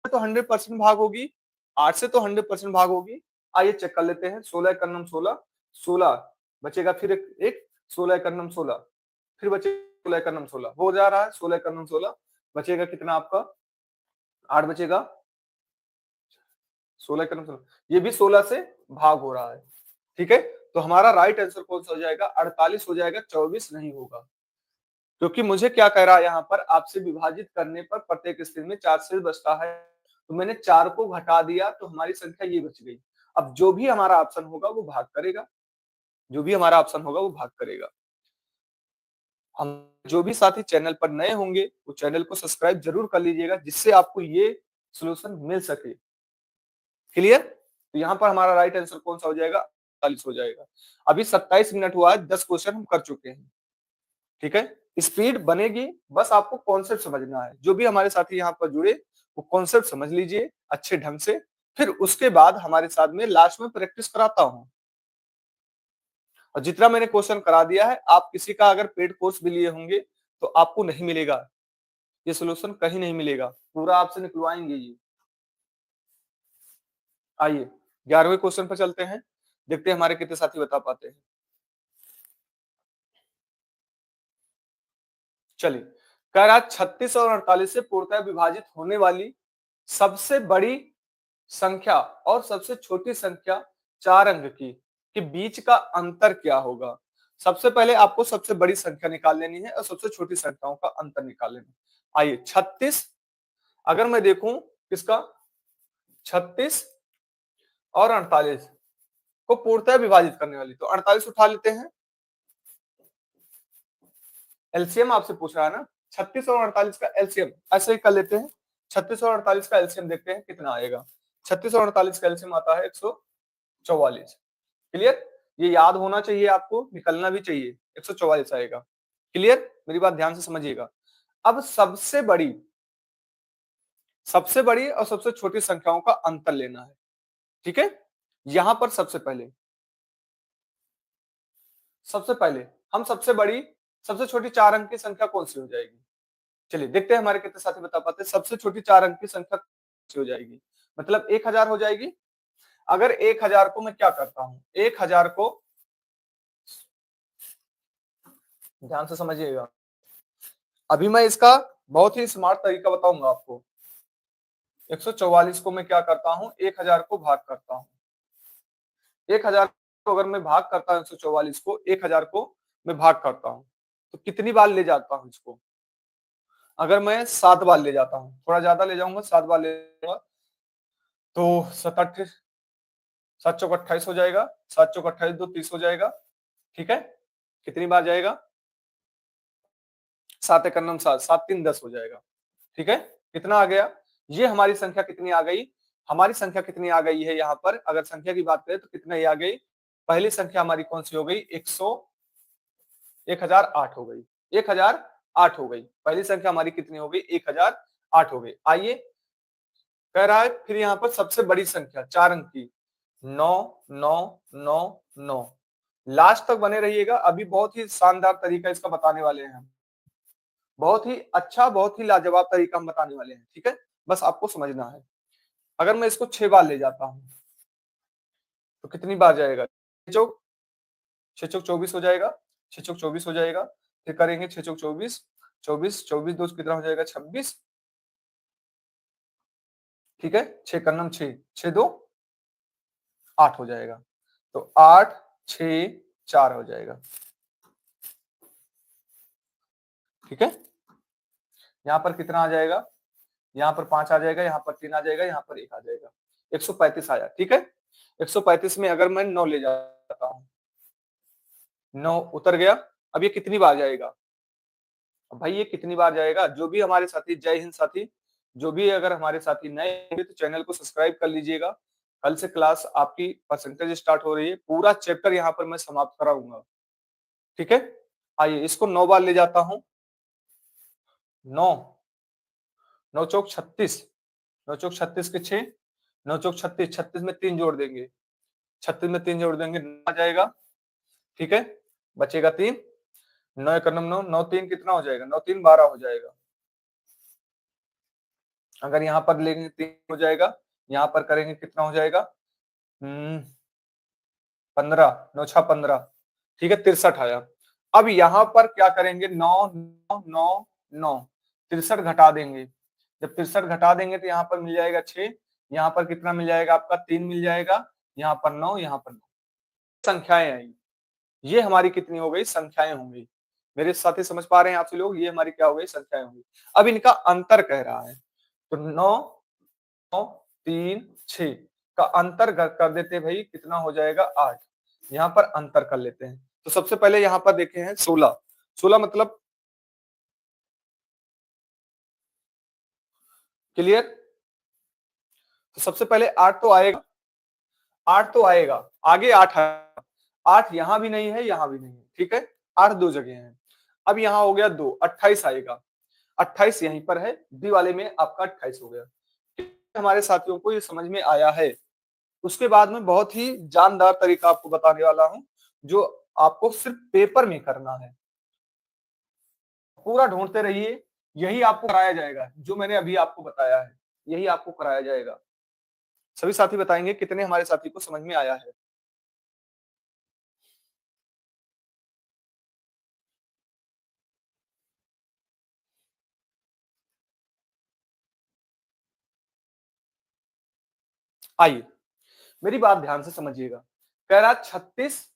तो 100% भाग होगी, 8 से तो 100% भाग होगी। आइए चेक कर लेते हैं, 16 एक नम 16, 16 बचेगा, फिर एक 16 एक नम 16, फिर बचेगा 16 एक नम 16, हो जा रहा है 16 एक नम 16, बचेगा कितना आपका 8 बचेगा, 16 एक नम 16, ये भी 16 से भाग हो रहा है, ठीक है। तो हमारा राइट आंसर कौन सा हो जाएगा, 48 हो जाएगा, 24 नहीं होगा। क्योंकि मुझे क्या कह रहा है यहाँ पर, आपसे विभाजित करने पर प्रत्येक स्थिति में 4 से बचता है, तो मैंने 4 को घटा दिया, तो हमारी संख्या ये बच गई। अब जो भी हमारा ऑप्शन होगा वो भाग करेगा, जो भी हमारा ऑप्शन होगा वो भाग करेगा। हम जो भी साथी चैनल पर नए होंगे वो चैनल को सब्सक्राइब जरूर कर लीजिएगा, जिससे आपको ये सोल्यूशन मिल सके। क्लियर। तो यहाँ पर हमारा राइट आंसर कौन सा हो जाएगा, 48 हो जाएगा। अभी 27 मिनट हुआ है, 10 क्वेश्चन हम कर चुके हैं, ठीक है। स्पीड बनेगी, बस आपको कॉन्सेप्ट समझना है। जो भी हमारे साथी यहाँ पर जुड़े वो कॉन्सेप्ट समझ लीजिए अच्छे ढंग से, फिर उसके बाद हमारे साथ में लास्ट में प्रैक्टिस कराता हूं। और जितना मैंने क्वेश्चन करा दिया है, आप किसी का अगर पेड कोर्स भी लिए होंगे तो आपको नहीं मिलेगा, ये सोल्यूशन कहीं नहीं मिलेगा, पूरा आपसे निकलवाएंगे ये। आइए 11वें क्वेश्चन पर चलते हैं, देखते हैं हमारे कितने साथी बता पाते हैं। चलिए, कह रहा 36 और 48 से पूर्णतः विभाजित होने वाली सबसे बड़ी संख्या और सबसे छोटी संख्या 4 अंक की के बीच का अंतर क्या होगा। सबसे पहले आपको सबसे बड़ी संख्या निकाल लेनी है और सबसे छोटी संख्याओं का अंतर निकाल लेना है। आइए 36, अगर मैं देखूं किसका, 36 और 48 को पूर्णतः विभाजित करने वाली, तो 48 उठा लेते हैं, एलसीएम आपसे पूछ रहा है ना, 36 और 48 का एलसीएम ऐसे ही कर लेते हैं। 36 और 48 का एलसीएम देखते हैं कितना आएगा। 36 और 48 का एलसीएम आता है 144। क्लियर, ये याद होना चाहिए आपको, निकलना भी चाहिए, 144 आएगा। क्लियर, मेरी बात ध्यान से समझिएगा। अब सबसे बड़ी और सबसे छोटी संख्याओं का अंतर लेना है, ठीक है। यहां पर सबसे पहले हम सबसे बड़ी सबसे छोटी 4 अंक की संख्या कौन सी हो जाएगी, चलिए देखते हैं हमारे कितने साथी बता पाते हैं। सबसे छोटी 4 अंक की संख्या कौन सी हो जाएगी, मतलब 1000 हो जाएगी। अगर 1000 को मैं क्या करता हूं, 1000 को ध्यान से समझिएगा, अभी मैं इसका बहुत ही स्मार्ट तरीका बताऊंगा आपको। 144 को मैं क्या करता हूं, 1000 को भाग करता हूं। 1000 को अगर मैं भाग करता हूं, 144 को 1000 को मैं भाग करता हूं, तो कितनी बार ले जाता हूं इसको, अगर मैं 7 बार ले जाता हूं, थोड़ा ज्यादा ले जाऊंगा, 7 बार ले जाऊंगा, तो 7 7 चौक 28 हो जाएगा, 7 चौक 28 2 30 हो जाएगा, ठीक है। कितनी बार जाएगा, 7 एक नम 7, 7 3 10 हो जाएगा, ठीक है। कितना आ गया, ये हमारी संख्या कितनी आ गई, हमारी संख्या कितनी आ गई है यहाँ पर, अगर संख्या की बात करें तो कितना ही आ गई, पहली संख्या हमारी कौन सी हो गई, 1008 हो गई, 1008 हो गई। पहली संख्या हमारी कितनी हो गई, 1008 हो गई। आइए कह रहा है फिर यहाँ पर सबसे बड़ी संख्या 4 अंक की, 9 9 9 9, लास्ट तक बने रहिएगा, अभी बहुत ही शानदार तरीका इसका बताने वाले हैं हम, बहुत ही अच्छा, बहुत ही लाजवाब तरीका हम बताने वाले हैं, ठीक है। बस आपको समझना है। अगर मैं इसको 6 बार ले जाता हूं तो कितनी बार जाएगा, चौक 6 चौक 24 हो जाएगा, 6 चौक 24 हो जाएगा, फिर करेंगे 6 चौक 24, 24, 24 2 कितना हो जाएगा 26, ठीक है, 6 का नम 6, 6 2 8 हो जाएगा, तो 8 6 4 हो जाएगा, ठीक है। यहाँ पर कितना आ जाएगा, यहाँ पर 5 आ जाएगा, यहाँ पर 3 आ जाएगा, यहाँ पर 1 आ जाएगा, 135 आया, ठीक है। 135 में अगर मैं 9 ले जाता हूँ, 9 उतर गया, अब ये कितनी बार जाएगा, भाई ये कितनी बार जाएगा, जो भी हमारे साथी, जय हिंद साथी, जो भी अगर हमारे साथी नए होंगे तो चैनल को सब्सक्राइब कर लीजिएगा। कल से क्लास आपकी परसेंटेज स्टार्ट हो रही है, पूरा चैप्टर यहाँ पर मैं समाप्त कराऊंगा, ठीक है। आइए इसको 9 बार ले जाता हूँ, 9 9 चौक 36, 9 चौक 36 के 6, 9 चौक 36, 36 में 3 जोड़ देंगे, 36 में 3 जोड़ देंगे 9 आ जाएगा, ठीक है, बचेगा 3, 9 एक 9, 9 3 कितना हो जाएगा, 9 3 12 हो जाएगा। अगर यहाँ पर लेंगे 3 हो जाएगा, यहाँ पर करेंगे कितना हो जाएगा, 15, 9 6 15, ठीक है, 63 आया। अब यहाँ पर क्या करेंगे, 9 9 9 9, 63 घटा देंगे, जब 63 घटा देंगे तो यहाँ पर मिल जाएगा 6, यहाँ पर कितना मिल जाएगा आपका 3 मिल जाएगा, यहाँ पर 9, यहाँ पर 9 संख्याएं आई, ये हमारी कितनी हो गई, संख्याएं होंगी। मेरे साथी समझ पा रहे हैं आपसे लोग, ये हमारी क्या हो गई, संख्याएं होंगी। अब इनका अंतर कह रहा है, तो 9 9 3 6 का अंतर कर देते हैं भाई, कितना हो जाएगा 8, यहाँ पर अंतर कर लेते हैं। तो सबसे पहले यहाँ पर देखे हैं 16, 16 मतलब क्लियर, तो सबसे पहले 8 तो आएगा, 8 तो आएगा, आगे 8 आएगा, 8 यहाँ भी नहीं है, यहाँ भी नहीं है, ठीक है, 8 दो जगह है। अब यहाँ हो गया 2, 28 आएगा, 28 यहीं पर है, बी वाले में आपका 28 हो गया। हमारे साथियों को ये समझ में आया है। उसके बाद में बहुत ही जानदार तरीका आपको बताने वाला हूं, जो आपको सिर्फ पेपर में करना है, पूरा ढूंढते रहिए, यही आपको कराया जाएगा, जो मैंने अभी आपको बताया है, यही आपको कराया जाएगा। सभी साथी बताएंगे कितने हमारे साथी को समझ में आया है। आइए मेरी बात ध्यान से समझिएगा, कह रहा 36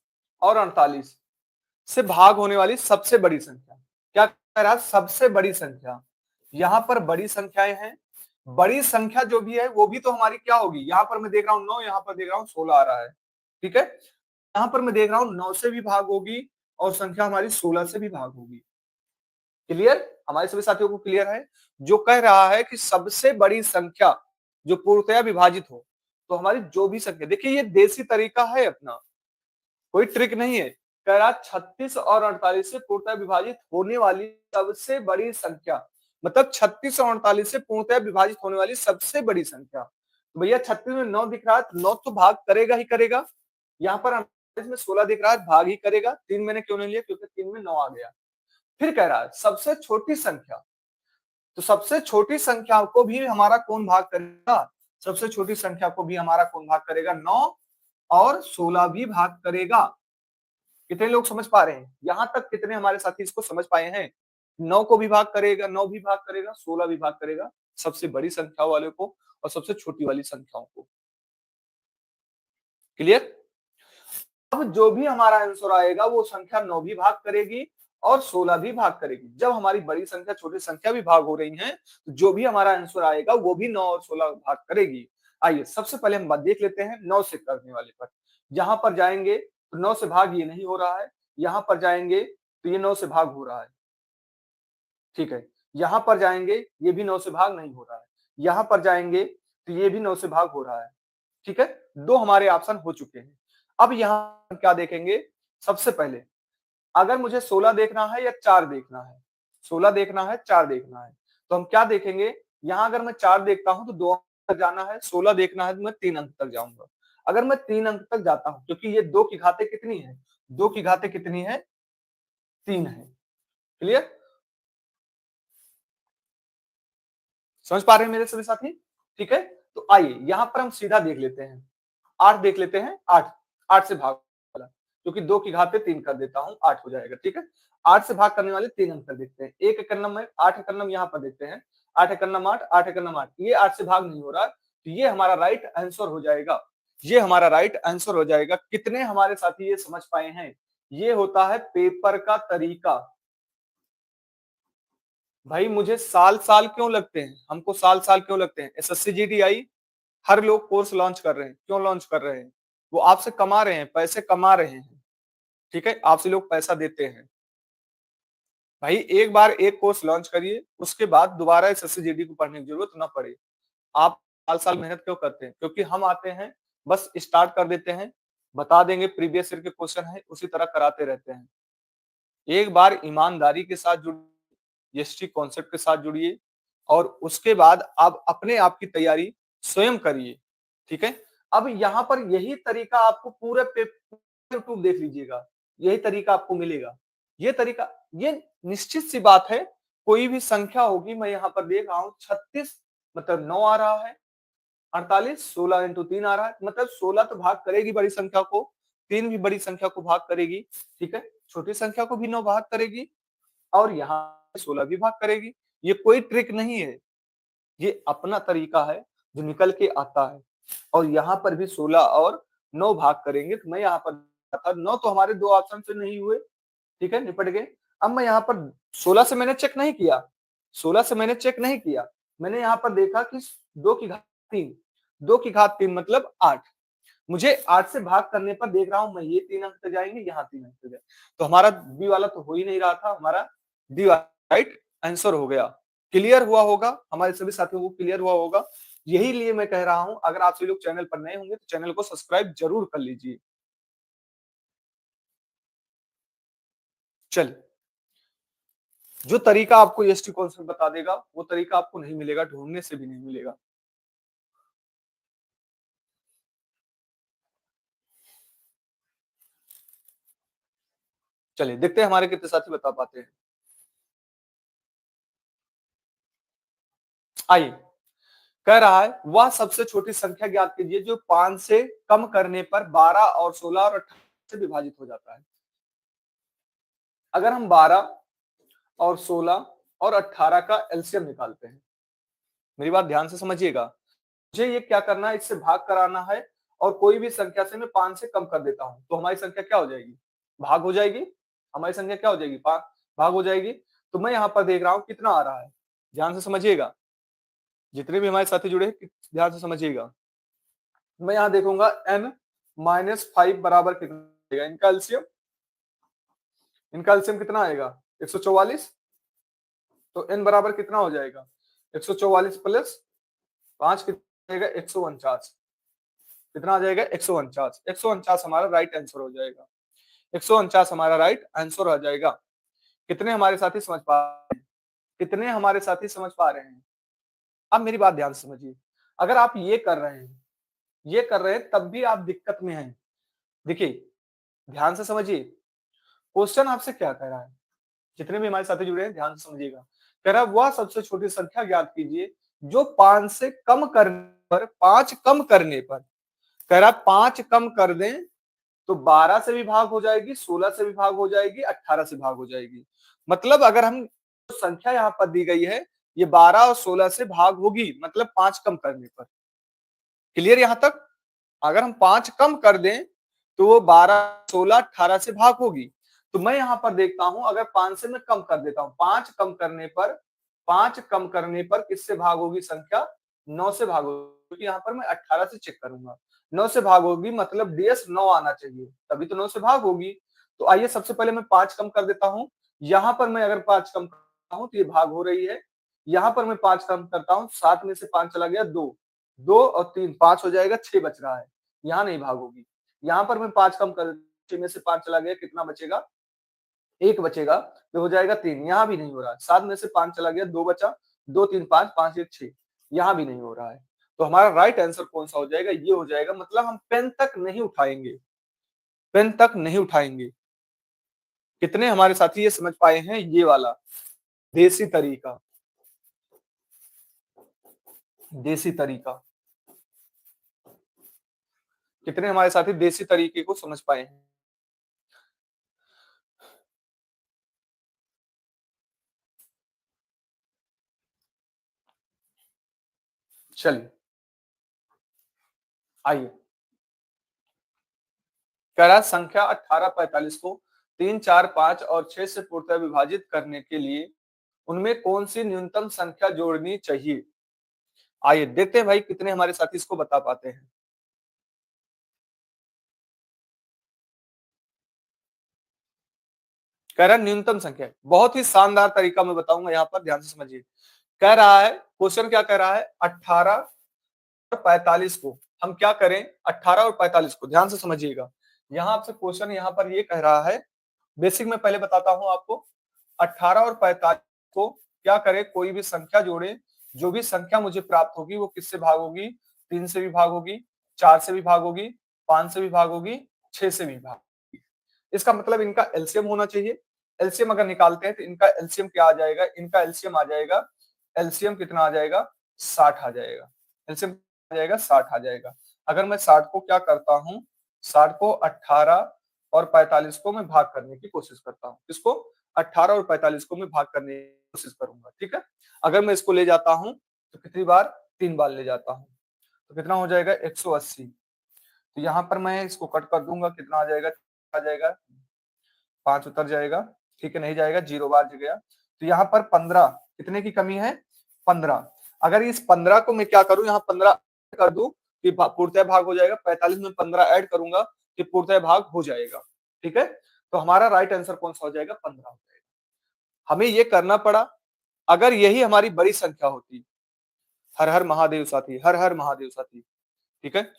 और 48 से भाग होने वाली सबसे बड़ी संख्या, क्या कह रहा, सबसे बड़ी संख्या। यहाँ पर बड़ी संख्याएं हैं, बड़ी संख्या जो भी है वो भी तो हमारी क्या होगी, यहाँ पर मैं देख रहा हूँ 9, यहाँ पर देख रहा हूँ 16 आ रहा है, ठीक है, यहाँ पर मैं देख रहा हूँ 9 से भी भाग होगी और संख्या हमारी 16 से भी भाग होगी। क्लियर, हमारे सभी साथियों को क्लियर है। जो कह रहा है कि सबसे बड़ी संख्या जो पूर्णतया विभाजित हो, तो हमारी जो भी संख्या, देखिए ये देसी तरीका है अपना, कोई ट्रिक नहीं है। कह रहा 36 और 48 से पूर्णतः विभाजित होने वाली सबसे बड़ी संख्या, मतलब 36 और 48 से पूर्णतः विभाजित होने वाली सबसे बड़ी संख्या। तो भैया 36 में 9 दिख रहा है, तो 9 तो भाग करेगा ही करेगा, यहाँ पर 48 में 16 दिख रहा है, भाग ही करेगा, 3 मैंने क्यों नहीं लिया, क्योंकि 3 में 9 आ गया। फिर कह रहा है सबसे छोटी संख्या, तो सबसे छोटी संख्या को भी हमारा कौन भाग करेगा, सबसे छोटी संख्या को भी हमारा कौन भाग करेगा, 9 और 16 भी भाग करेगा। कितने लोग समझ पा रहे हैं, यहां तक कितने हमारे साथी इसको समझ पाए हैं, 9 को भी भाग करेगा, 9 भी भाग करेगा, 16 भी भाग करेगा, सबसे बड़ी संख्या वाले को और सबसे छोटी वाली संख्याओं को। क्लियर, अब जो भी हमारा आंसर आएगा वो संख्या 9 भी भाग करेगी और 16 भी भाग करेगी। जब हमारी बड़ी संख्या छोटी संख्या भी भाग हो रही है, तो जो भी हमारा आंसर आएगा वो भी 9 और 16 भाग करेगी। आइए सबसे पहले हम बात देख लेते हैं 9 से करने वाले पर। यहां पर जाएंगे तो 9 से भाग ये नहीं हो रहा है, यहां पर जाएंगे तो ये 9 से भाग हो रहा है, ठीक है, यहां पर जाएंगे ये भी 9 से भाग नहीं हो रहा है, यहां पर जाएंगे तो ये भी 9 से भाग हो रहा है, ठीक है, दो हमारे ऑप्शन हो चुके हैं। अब यहां क्या देखेंगे, सबसे पहले अगर मुझे 16 देखना है या 4 देखना है, 16 देखना है 4 देखना है, तो हम क्या देखेंगे, यहां अगर मैं 4 देखता हूं तो 2 अंक तक जाना है, 16 देखना है तो मैं 3 अंक तक जाऊंगा। अगर मैं 3 अंक तक जाता हूं, क्योंकि ये 2 की घाते कितनी है, 2 की घाते कितनी है, 3 है। क्लियर, समझ पा रहे हैं मेरे सभी साथी, ठीक है। तो आइए यहां पर हम सीधा देख लेते हैं, 8 देख लेते हैं, 8 8 से भाग वाला, क्योंकि 2 की घात पे 3 कर देता हूँ, 8 हो जाएगा। ठीक है, 8 से भाग करने वाले 3 अंक कर देखते हैं। 1 एकन्नम में 8 एकन्नम यहाँ पर देखते हैं, 8 एकन्नम 8, 8 एकन्नम 8, ये 8 से भाग नहीं हो रहा, तो ये हमारा राइट आंसर हो जाएगा। ये हमारा राइट आंसर हो जाएगा। कितने हमारे साथी ये समझ पाए हैं? ये होता है पेपर का तरीका। भाई मुझे साल साल क्यों लगते हैं? हमको साल साल क्यों लगते हैं? एसएससी जीडीआई हर लोग कोर्स लॉन्च कर रहे हैं। क्यों लॉन्च कर रहे हैं? वो आपसे कमा रहे हैं, पैसे कमा रहे हैं। ठीक है, आपसे लोग पैसा देते हैं। भाई एक बार एक कोर्स लॉन्च करिए, उसके बाद दोबारा एसएससी जीडी को पढ़ने की जरूरत ना पड़े। आप साल साल मेहनत क्यों करते हैं? क्योंकि हम आते हैं, बस स्टार्ट कर देते हैं, बता देंगे प्रीवियस ईयर के क्वेश्चन है, उसी तरह कराते रहते हैं। एक बार ईमानदारी के साथ जुड़िए, एसटी कॉन्सेप्ट के साथ जुड़िए, और उसके बाद आप अपने आप की तैयारी स्वयं करिए। ठीक है, अब यहाँ पर यही तरीका आपको पूरे यूट्यूब देख लीजिएगा, यही तरीका आपको मिलेगा। ये तरीका, ये निश्चित सी बात है, कोई भी संख्या होगी, मैं यहाँ पर देख रहा हूँ 36 मतलब 9 आ रहा है, 48 16 इंटू 3 आ रहा है, मतलब 16 तो भाग करेगी बड़ी संख्या को, 3 भी बड़ी संख्या को भाग करेगी। ठीक है, छोटी संख्या को भी 9 भाग करेगी, और यहाँ 16 भी भाग करेगी। ये कोई ट्रिक नहीं है, ये अपना तरीका है जो निकल के आता है। और यहाँ पर भी 16 और 9 भाग करेंगे, तो मैं यहाँ पर 9 तो हमारे 2 ऑप्शन से नहीं हुए। ठीक है, निपट गए। अब मैं यहाँ पर 16 से मैंने चेक नहीं किया, 16 से मैंने चेक नहीं किया, मैंने यहाँ पर देखा कि 2 की घात 3, 2 की घात 3 मतलब 8। मुझे 8 से भाग करने पर देख रहा हूं मैं, ये 3 अंक तक जाएंगे, यहाँ 3 अंक तक जाए, तो हमारा बी वाला तो हो ही नहीं रहा था, हमारा डी वाला राइट आंसर हो गया। क्लियर हुआ होगा, हमारे सभी साथियों को क्लियर हुआ होगा। यही लिए मैं कह रहा हूं, अगर आप सभी लोग चैनल पर नए होंगे तो चैनल को सब्सक्राइब जरूर कर लीजिए। चल, जो तरीका आपको एसटी कॉन्सेप्ट बता देगा, वो तरीका आपको नहीं मिलेगा, ढूंढने से भी नहीं मिलेगा। चलिए देखते हैं हमारे कितने साथी बता पाते हैं। आइए, कह रहा है वह सबसे छोटी संख्या ज्ञात कीजिए जो 5 से कम करने पर 12 और 16 और 18 से विभाजित हो जाता है। अगर हम 12 और 16 और 18 का एलसीएम निकालते हैं, मेरी बात ध्यान से समझिएगा, मुझे ये क्या करना है, इससे भाग कराना है, और कोई भी संख्या से मैं 5 से कम कर देता हूं, तो हमारी संख्या क्या हो जाएगी? भाग हो जाएगी। हमारी संख्या क्या हो जाएगी? भाग हो जाएगी। तो मैं यहाँ पर देख रहा हूँ कितना आ रहा है, ध्यान से समझिएगा, जितने भी हमारे साथी जुड़े हैं ध्यान से समझिएगा। मैं यहाँ देखूंगा n-5 बराबर कितना आएगा, इनका एलसीएम, इनका एलसीएम कितना आएगा? 144। तो n बराबर कितना हो जाएगा? 144 प्लस 5 कितना आएगा? 149। कितना आ जाएगा? 149। 149 हमारा राइट आंसर हो जाएगा। 149 हमारा राइट आंसर हो जाएगा। कितने हमारे साथी समझ पा रहे हैं? कितने हमारे साथी समझ पा रहे हैं? अब मेरी बात ध्यान से समझिए, अगर आप ये कर रहे हैं, ये कर रहे हैं, तब भी आप दिक्कत में हैं। देखिए, ध्यान से समझिए, क्वेश्चन आपसे क्या कह रहा है, जितने भी हमारे साथी जुड़े हैं ध्यान से समझिएगा। कह रहा है वह सबसे छोटी संख्या ज्ञात कीजिए जो 5 से कम करने पर, 5 कम करने पर, कह रहा 5 कम कर दें तो 12 से भी भाग हो जाएगी, 16 से भी भाग हो जाएगी, 18 से भाग हो जाएगी। मतलब अगर हम संख्या यहाँ पर दी गई है, ये 12 और 16 से भाग होगी, मतलब 5 कम करने पर। क्लियर यहाँ तक? अगर हम 5 कम कर दें तो वो 12 16 18 से भाग होगी। तो मैं यहाँ पर देखता हूं, अगर 5 से मैं कम कर देता हूं, 5 कम करने पर, 5 कम करने पर किससे भाग होगी संख्या? 9 से भाग होगी, क्योंकि यहाँ पर मैं 18 से चेक करूंगा। 9 से भाग होगी, मतलब डीएस 9 आना चाहिए, तभी तो 9 से भाग होगी। तो आइए सबसे पहले मैं 5 कम कर देता हूं। यहाँ पर मैं अगर 5 कम करता हूं तो ये भाग हो रही है। यहाँ पर मैं 5 कम करता हूं, 7 में से 5 चला गया 2, 2 और 3 5 हो जाएगा, 6 बच रहा है, यहाँ नहीं भाग होगी। यहाँ पर मैं 5 कम कर, 6 में से 5 चला गया, कितना बचेगा? 1 बचेगा, तो हो जाएगा 3, यहाँ भी नहीं हो रहा है। 7 में से 5 चला गया, 2 बचा, 2 3 5, 5 1 6, यहाँ भी नहीं हो रहा है। तो हमारा राइट आंसर कौन सा हो जाएगा? ये हो जाएगा, मतलब हम पेन तक नहीं उठाएंगे, पेन तक नहीं उठाएंगे। कितने हमारे साथी ये समझ पाए हैं? ये वाला देसी तरीका, देसी तरीका, कितने हमारे साथी देसी तरीके को समझ पाए हैं? चलिए आइए, कह रहा है संख्या 18, 45 को 3, 4, 5 और 6 से पूर्णतः विभाजित करने के लिए उनमें कौन सी न्यूनतम संख्या जोड़नी चाहिए। आइए देखते हैं भाई कितने हमारे साथी इसको बता पाते हैं। कह रहा है न्यूनतम संख्या, बहुत ही शानदार तरीका मैं बताऊंगा, यहाँ पर ध्यान से समझिए। कह रहा है क्वेश्चन क्या कह रहा है, 18 और 45 को हम क्या करें, 18 और 45 को ध्यान से समझिएगा। यहाँ आपसे क्वेश्चन यहाँ पर ये कह रहा है, बेसिक में पहले बताता हूं आपको। 18 और 45 को क्या करें, कोई भी संख्या जोड़े, जो भी संख्या मुझे प्राप्त होगी वो किससे भाग होगी, 3 से भी भाग होगी, 4 से भी भाग होगी, 5 से भी भाग होगी, 6 से भी भाग होगी। इसका मतलब इनका एलसीएम होना चाहिए। एलसीएम अगर निकालते हैं तो इनका एलसीएम क्या आ जाएगा, इनका एलसीएम आ जाएगा, एलसीएम कितना आ जाएगा, 60 आ जाएगा। एलसीएम आ जाएगा 60 आ जाएगा। अगर मैं 60 को क्या करता हूँ, 60 को 18 और 45 को मैं भाग करने की कोशिश करता हूँ, इसको 18 और 45 को मैं भाग करने की कोशिश करूंगा, ठीक है। अगर मैं इसको ले जाता हूँ तो कितनी बार, 3 बार ले जाता हूँ, तो कितना हो जाएगा 180। तो यहाँ पर मैं इसको कट कर दूंगा, कितना आ जाएगा, आ जाएगा 5 उतर जाएगा, ठीक है, नहीं जाएगा, 0 बार गया। तो यहाँ पर 15 कितने की कमी है, 15। अगर इस 15 को मैं क्या करूं, यहाँ 15 कर दूं कि पूर्णतः भाग हो जाएगा, 45 में 15 ऐड करूंगा कि पूर्णतः भाग हो जाएगा, ठीक है। तो हमारा राइट आंसर कौन सा हो जाएगा, 15 हो जाएगा। हमें ये करना पड़ा, अगर यही हमारी बड़ी संख्या होती। हर हर महादेव साथी, हर हर महादेव साथी, ठीक है।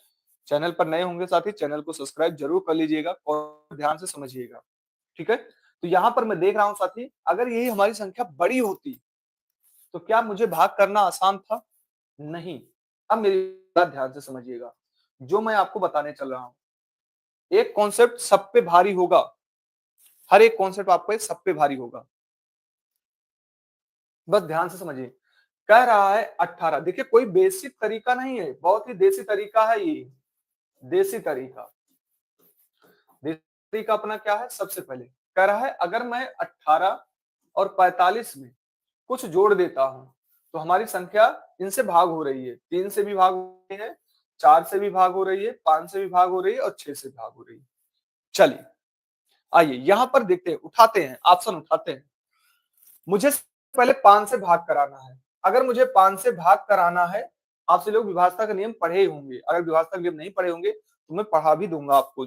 चैनल पर नए होंगे साथी, चैनल को सब्सक्राइब जरूर कर लीजिएगा और ध्यान से समझिएगा, ठीक है। तो यहाँ पर मैं देख रहा हूँ साथी, अगर यही हमारी संख्या बड़ी होती तो क्या मुझे भाग करना आसान था, नहीं। अब मेरी बात ध्यान से समझिएगा, जो मैं आपको बताने चल रहा हूँ, एक कॉन्सेप्ट सब पे भारी होगा, हर एक कॉन्सेप्ट आपको सब पे भारी होगा, बस ध्यान से समझिए। कह रहा है 18, देखिए कोई बेसिक तरीका नहीं है, बहुत ही देसी तरीका है ये। देसी तरीका, देसी तरीका अपना क्या है, सबसे पहले कह रहा है अगर मैं 18 और 45 में कुछ जोड़ देता हूं तो हमारी संख्या इनसे भाग हो रही है, 3 से भी भाग हो रही है, 4 से भी भाग हो रही है, 5 से भी भाग हो रही है और 6 से भाग हो रही है। चलिए आइए यहां पर देखते हैं, उठाते हैं, ऑप्शन उठाते हैं। मुझे पहले 5 से भाग कराना है। अगर मुझे 5 से भाग कराना है, आपसे लोग विभाजता का नियम पढ़े ही होंगे, अगर विभाजता का नियम नहीं पढ़े होंगे तो मैं पढ़ा भी दूंगा आपको,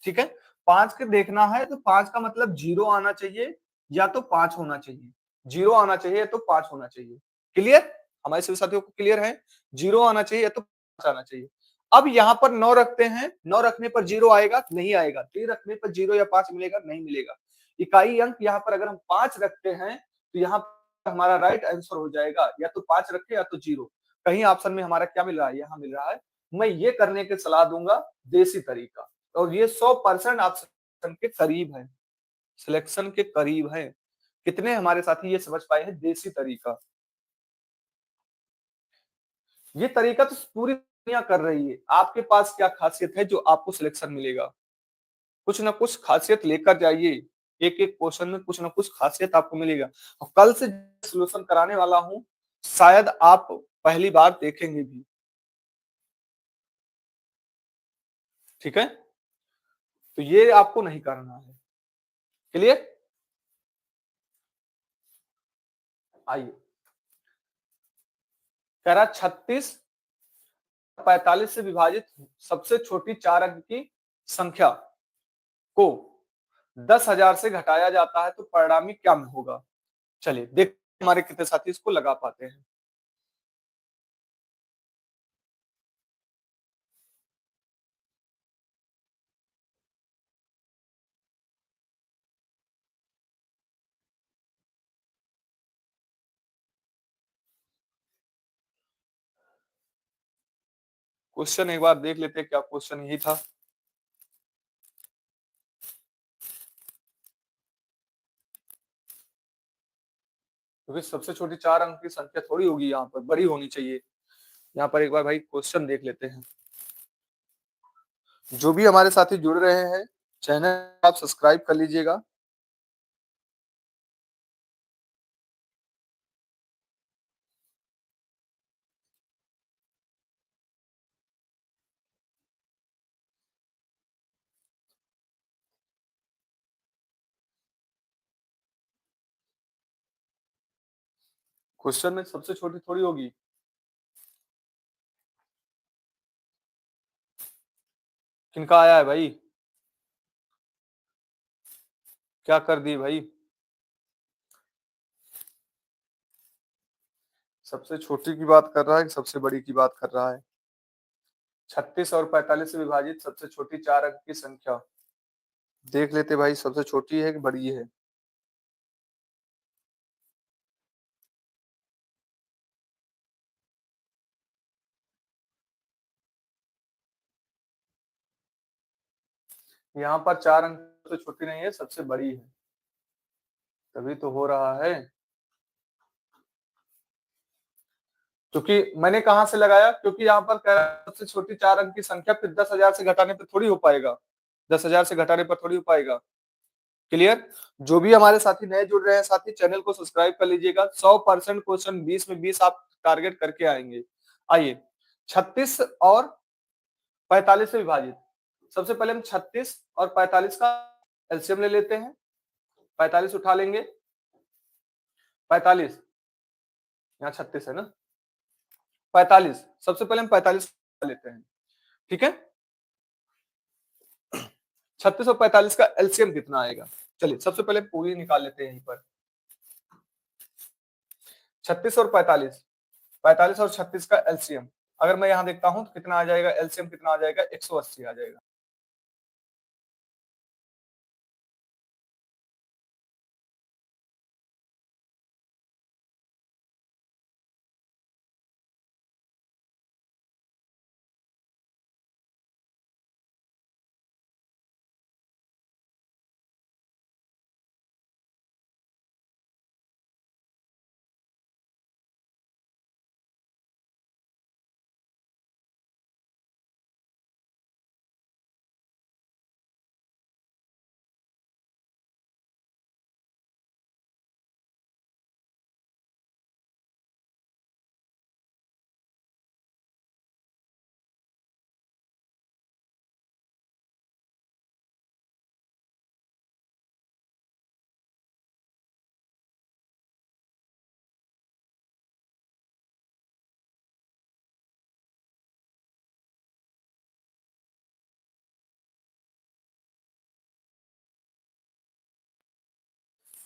ठीक है। 5 के देखना है तो 5 का मतलब 0 आना चाहिए या तो 5 होना चाहिए, 0 आना चाहिए या तो 5 होना चाहिए। क्लियर, हमारे सभी साथियों को क्लियर है, 0 आना चाहिए या तो 5 आना चाहिए। अब यहाँ पर 9 रखते हैं, 9 रखने पर 0 आएगा, नहीं आएगा। 3 रखने पर 0 या 5 मिलेगा, नहीं मिलेगा। इकाई अंक यहाँ पर अगर हम 5 रखते हैं तो यहाँ हमारा राइट आंसर हो जाएगा, या तो 5 रखे या तो 0। कहीं ऑप्शन में हमारा क्या मिल रहा है, यहाँ मिल रहा है। मैं ये करने की सलाह दूंगा, देसी तरीका, और ये 100% ऑप्शन के करीब है, सिलेक्शन के करीब है। कितने हमारे साथी ये समझ पाए हैं देसी तरीका। ये तरीका तो पूरी दुनिया कर रही है, आपके पास क्या खासियत है जो आपको सिलेक्शन मिलेगा, कुछ ना कुछ खासियत लेकर जाइए। एक एक क्वेश्चन में कुछ ना कुछ खासियत आपको मिलेगा, और कल से सोल्यूशन कराने वाला हूं, शायद आप पहली बार देखेंगे भी, ठीक है। तो ये आपको नहीं करना है, क्लियर। आइए, कह रहा 36 45 से विभाजित सबसे छोटी 4 अंक की संख्या को 10,000 से घटाया जाता है तो परिणामी क्या होगा। चलिए देख हमारे कितने साथी इसको लगा पाते हैं। क्वेश्चन एक बार देख लेते हैं, क्या क्वेश्चन यही था। क्योंकि सबसे छोटी 4 अंक की संख्या थोड़ी होगी, यहाँ पर बड़ी होनी चाहिए। यहाँ पर एक बार भाई क्वेश्चन देख लेते हैं। जो भी हमारे साथी जुड़ रहे हैं, चैनल आप सब्सक्राइब कर लीजिएगा। क्वेश्चन में सबसे छोटी थोड़ी होगी। किनका आया है भाई? क्या कर दी भाई? सबसे छोटी की बात कर रहा है कि सबसे बड़ी की बात कर रहा है? 36 और 45 से विभाजित सबसे छोटी 4 अंक की संख्या। देख लेते भाई, सबसे छोटी है कि बड़ी है। यहाँ पर 4 अंक सबसे छोटी नहीं है, सबसे बड़ी है, तभी तो हो रहा है। क्योंकि मैंने कहां से लगाया, क्योंकि यहाँ पर कह रहा है सबसे छोटी 4 अंक की संख्या, फिर 10,000 से घटाने पर थोड़ी हो पाएगा। 10,000 से घटाने पर थोड़ी हो पाएगा। क्लियर? जो भी हमारे साथी नए जुड़ रहे हैं, साथी चैनल को सब्सक्राइब कर लीजिएगा। 100% क्वेश्चन 20 में 20 आप टारगेट करके आएंगे। आइए, 36 और 45 से विभाजित। सबसे पहले हम 36 और 45 का एलसीएम ले लेते हैं। 45 उठा लेंगे। 45, यहाँ 36 है ना। 45, सबसे पहले हम 45 लेते हैं। ठीक है, 36 और 45 का एलसीएम कितना आएगा? चलिए सबसे पहले पूरी निकाल लेते हैं यहीं पर। 36 और 45, 45 और 36 का एलसीएम अगर मैं यहां देखता हूं तो कितना आ जाएगा? एलसीएम कितना आ जाएगा? 180 आ जाएगा।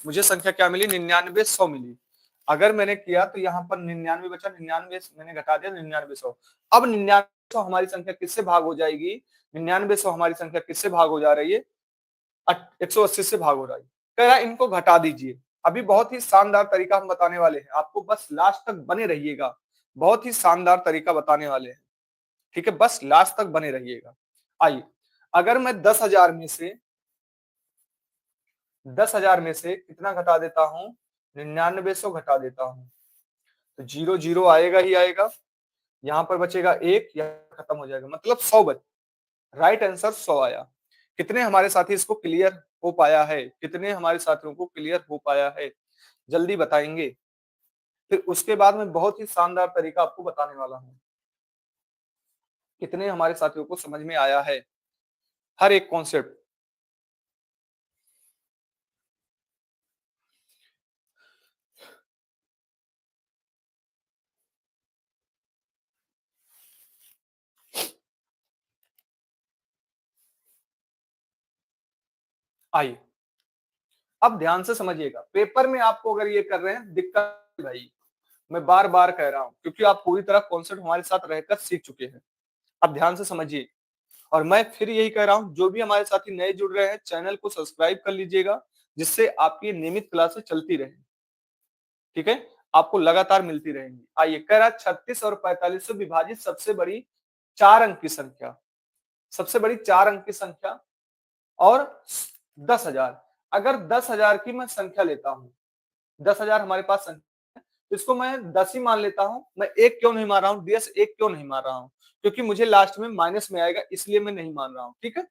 मुझे संख्या क्या मिली? 99, 100 मिली। अगर मैंने किया तो यहाँ पर 99 बचा, 99 मैंने घटा दिया, 99, 100। अब 99, 100 हमारी संख्या किससे भाग हो जाएगी? 99, 100 हमारी संख्या किससे भाग हो जा रही है? 180 से भाग हो रहा है। कह रहा है इनको घटा दीजिए। अभी बहुत ही शानदार तरीका हम बताने वाले हैं आपको, बस लास्ट तक बने रहिएगा। बहुत ही शानदार तरीका बताने वाले हैं। ठीक है, बस लास्ट तक बने रहिएगा। आइए, अगर मैं 10,000 में से कितना घटा देता हूं? 9900 घटा देता हूं, तो 0 0 आएगा ही आएगा। यहाँ पर बचेगा 1, यहाँ खत्म हो जाएगा, मतलब 100 बच। राइट आंसर 100 आया। कितने हमारे साथी इसको क्लियर हो पाया है? कितने हमारे साथियों को क्लियर हो पाया है? जल्दी बताएंगे। फिर उसके बाद में बहुत ही शानदार तरीका आपको बताने वाला हूं। कितने हमारे साथियों को समझ में आया है हर एक कॉन्सेप्ट? आइए, अब ध्यान से समझिएगा। पेपर में आपको अगर ये कर रहे हैं दिक्कत है भाई, मैं बार बार कह रहा हूं, क्योंकि आप पूरी तरह कॉन्सेप्ट हमारे साथ रहकर सीख चुके हैं। अब ध्यान से समझिए। और मैं फिर यही कह रहा हूं, जो भी हमारे साथी नए जुड़ रहे हैं, चैनल को सब्सक्राइब कर लीजिएगा, जिससे आपकी नियमित क्लासेस चलती रहे। ठीक है, आपको लगातार मिलती रहेंगी। आइए, कह रहा 36 और 45 से विभाजित सबसे बड़ी 4 अंक की संख्या। सबसे बड़ी 4 अंक की संख्या और 10,000। अगर 10,000 की मैं संख्या लेता हूं, 10,000 हमारे पास संख्या, तो इसको मैं 10 ही मान लेता हूं। मैं एक क्यों नहीं मार रहा हूं? DS 1 क्यों नहीं मार रहा हूं? क्योंकि मुझे लास्ट में माइनस में आएगा, इसलिए मैं नहीं मान रहा हूं। ठीक है,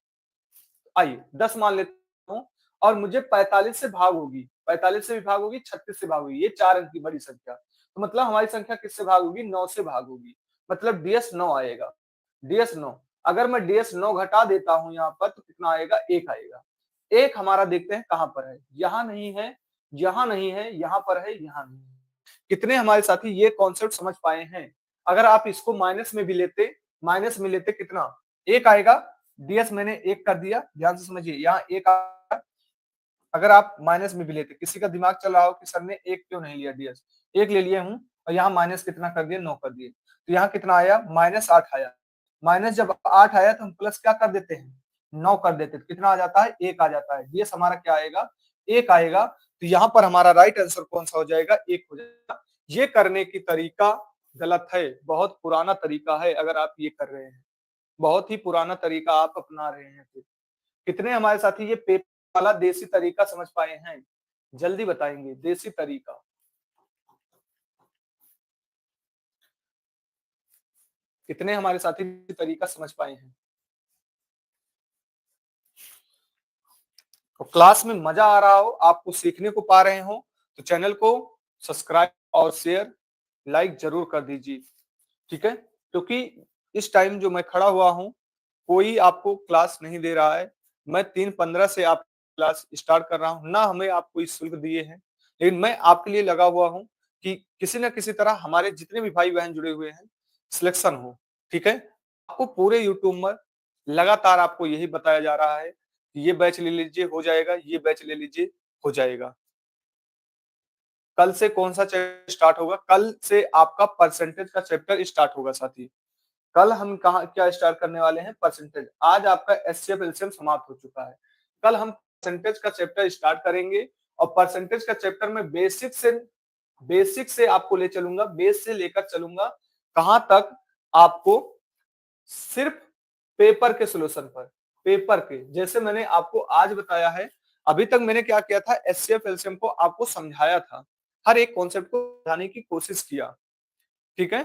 आइए 10 मान लेता हूं, और मुझे 45 से भाग होगी, 45 से भी भाग होगी, 36 से भाग होगी, ये 4 अंक की बड़ी संख्या। तो मतलब हमारी संख्या किससे भाग होगी? 9 से भाग होगी, मतलब DS 9 आएगा। DS 9, अगर मैं DS 9 घटा देता हूं यहाँ पर, तो कितना आएगा? 1 आएगा। एक हमारा देखते हैं कहां पर है। यहाँ नहीं है, यहाँ नहीं है, यहाँ पर है, यहाँ नहीं है। कितने हमारे साथी ये कॉन्सेप्ट समझ पाए हैं? अगर आप इसको माइनस में लेते कितना? 1 आएगा, डीएस मैंने 1 कर दिया, ध्यान से समझिए, यहाँ 1 आया। अगर आप माइनस में भी लेते, किसी का दिमाग चल रहा हो कि सर ने 1 क्यों नहीं लिया डीएस? 1 ले लिए हूँ और यहाँ माइनस कितना कर दिए? 9 कर दिए। तो यहाँ कितना आया? -8 आया। माइनस जब 8 आया तो हम प्लस क्या कर देते हैं? 9 कर देते हैं। तो कितना आ जाता है? 1 आ जाता है। डीएस हमारा क्या आएगा? 1 आएगा। तो यहाँ पर हमारा राइट आंसर कौन-सा हो जाएगा? 1 हो जाएगा। ये करने की तरीका गलत है, बहुत पुराना तरीका है अगर आप ये कर रहे हैं। बहुत ही पुराना तरीका आप अपना रहे हैं फिर। कितने हमारे साथी ये पेपर वाला देसी तरीका समझ पाए हैं? जल्दी बताएंगे, देसी तरीका। कितने हमारे साथी तरीका समझ पाए हैं? तो क्लास में मजा आ रहा हो, आपको सीखने को पा रहे हो, तो चैनल को सब्सक्राइब और शेयर, लाइक जरूर कर दीजिए, ठीक है? क्योंकि इस टाइम जो मैं खड़ा हुआ हूँ, कोई आपको क्लास नहीं दे रहा है। मैं 3:15 से आप क्लास स्टार्ट कर रहा हूँ, ना हमें आप कोई शुल्क दिए हैं, लेकिन मैं आपके लिए लगा हुआ हूँ कि किसी न किसी तरह हमारे जितने भी भाई-बहन जुड़े हुए हैं, सिलेक्शन हो, ठीक है? आपको पूरे यूट्यूब में लगातार आपको यही बताया जा रहा है कि ये बैच ले लीजिए, हो जाएगा, ये बैच ले लीजिए, हो जाएगा। कल से कौन-सा चैप्टर स्टार्ट होगा? कल से आपका परसेंटेज का चैप्टर स्टार्ट होगा साथी। कल हम कहाँ क्या स्टार्ट करने वाले हैं? परसेंटेज। आज आपका एचसीएफ एलसीएम समाप्त हो चुका है। कल हम परसेंटेज का चैप्टर स्टार्ट करेंगे और परसेंटेज का चैप्टर में बेसिक से आपको ले चलूंगा, बेस से लेकर चलूंगा कहां तक? आपको सिर्फ पेपर के सॉल्यूशन पर, पेपर के, जैसे मैंने आपको आज बताया है। अभी तक मैंने क्या किया था? एचसीएफ एलसीएम को आपको समझाया था, हर एक कॉन्सेप्ट को समझाने की कोशिश किया, ठीक है?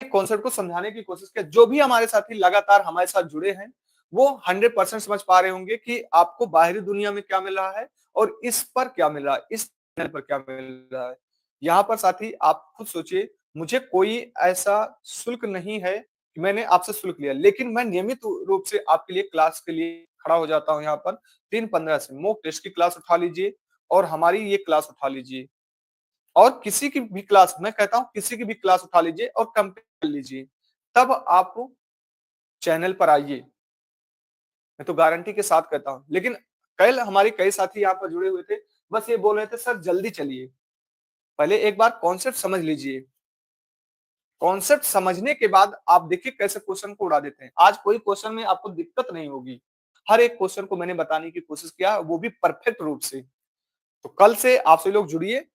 कॉन्सेप्ट को समझाने की कोशिश किया। जो भी हमारे साथी लगातार हमारे साथ जुड़े हैं, वो 100% समझ पा रहे होंगे कि आपको बाहरी दुनिया में क्या मिल रहा है और इस पर क्या मिल रहा है, इस चैनल पर क्या मिल रहा है। यहाँ पर साथी आप खुद सोचिए, मुझे कोई ऐसा शुल्क नहीं है कि मैंने आपसे शुल्क लिया, लेकिन मैं नियमित रूप से आपके लिए क्लास के लिए खड़ा हो जाता हूँ यहाँ पर। 3:15 से मॉक टेस्ट की क्लास उठा लीजिए और हमारी ये क्लास उठा लीजिए। और किसी की भी क्लास, मैं कहता हूँ किसी की भी क्लास उठा लीजिए और कंपेयर कर लीजिए, तब आप चैनल पर आइए। मैं तो गारंटी के साथ कहता हूँ। लेकिन कल हमारे कई साथी यहाँ पर जुड़े हुए थे, बस ये बोल रहे थे सर जल्दी चलिए। पहले एक बार कॉन्सेप्ट समझ लीजिए। कॉन्सेप्ट समझने के बाद आप देखिए कैसे क्वेश्चन को उड़ा देते हैं। आज कोई क्वेश्चन में आपको दिक्कत नहीं होगी। हर एक क्वेश्चन को मैंने बताने की कोशिश किया, वो भी परफेक्ट रूप से। तो कल से आप सभी लोग जुड़िए,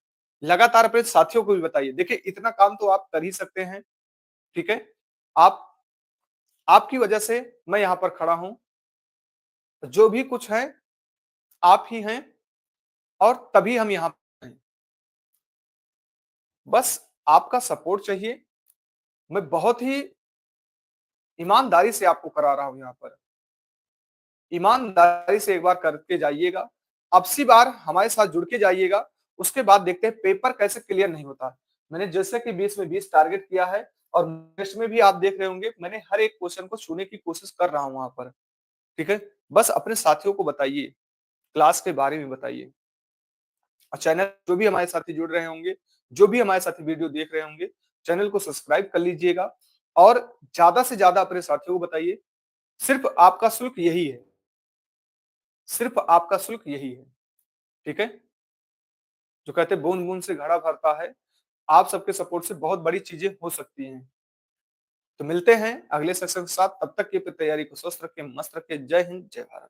लगातार अपने साथियों को भी बताइए। देखिए इतना काम तो आप कर ही सकते हैं, ठीक है? आप आपकी वजह से मैं यहाँ पर खड़ा हूँ। जो भी कुछ है, आप ही हैं और तभी हम यहाँ पर हैं। बस आपका सपोर्ट चाहिए। मैं बहुत ही ईमानदारी से आपको करा रहा हूँ यहाँ पर। ईमानदारी से एक बार करके जाइएगा। अब-सी बार हमारे साथ जुड़ के जाइएगा, उसके बाद देखते हैं पेपर कैसे क्लियर नहीं होता। मैंने जैसे कि 20 में 20 टारगेट किया है और नेक्स्ट में भी आप देख रहे होंगे, मैंने हर एक क्वेश्चन को छूने की कोशिश कर रहा हूँ वहाँ पर, ठीक है? बस अपने साथियों को बताइए, क्लास के बारे में बताइए। और चैनल जो भी हमारे साथी जुड़ रहे होंगे, जो भी हमारे साथी वीडियो देख रहे होंगे, चैनल को सब्सक्राइब कर लीजिएगा और ज़्यादा से ज़्यादा अपने साथियों को बताइए। सिर्फ आपका शुल्क यही है, सिर्फ आपका शुल्क यही है, ठीक है? जो कहते हैं बूँद-बूँद से घड़ा भरता है, आप सबके सपोर्ट से बहुत बड़ी चीज़ें हो सकती हैं। तो मिलते हैं अगले सेशन के साथ, तब तक की अपनी तैयारी को स्वस्थ रखें, मस्त रखें। जय हिंद, जय भारत।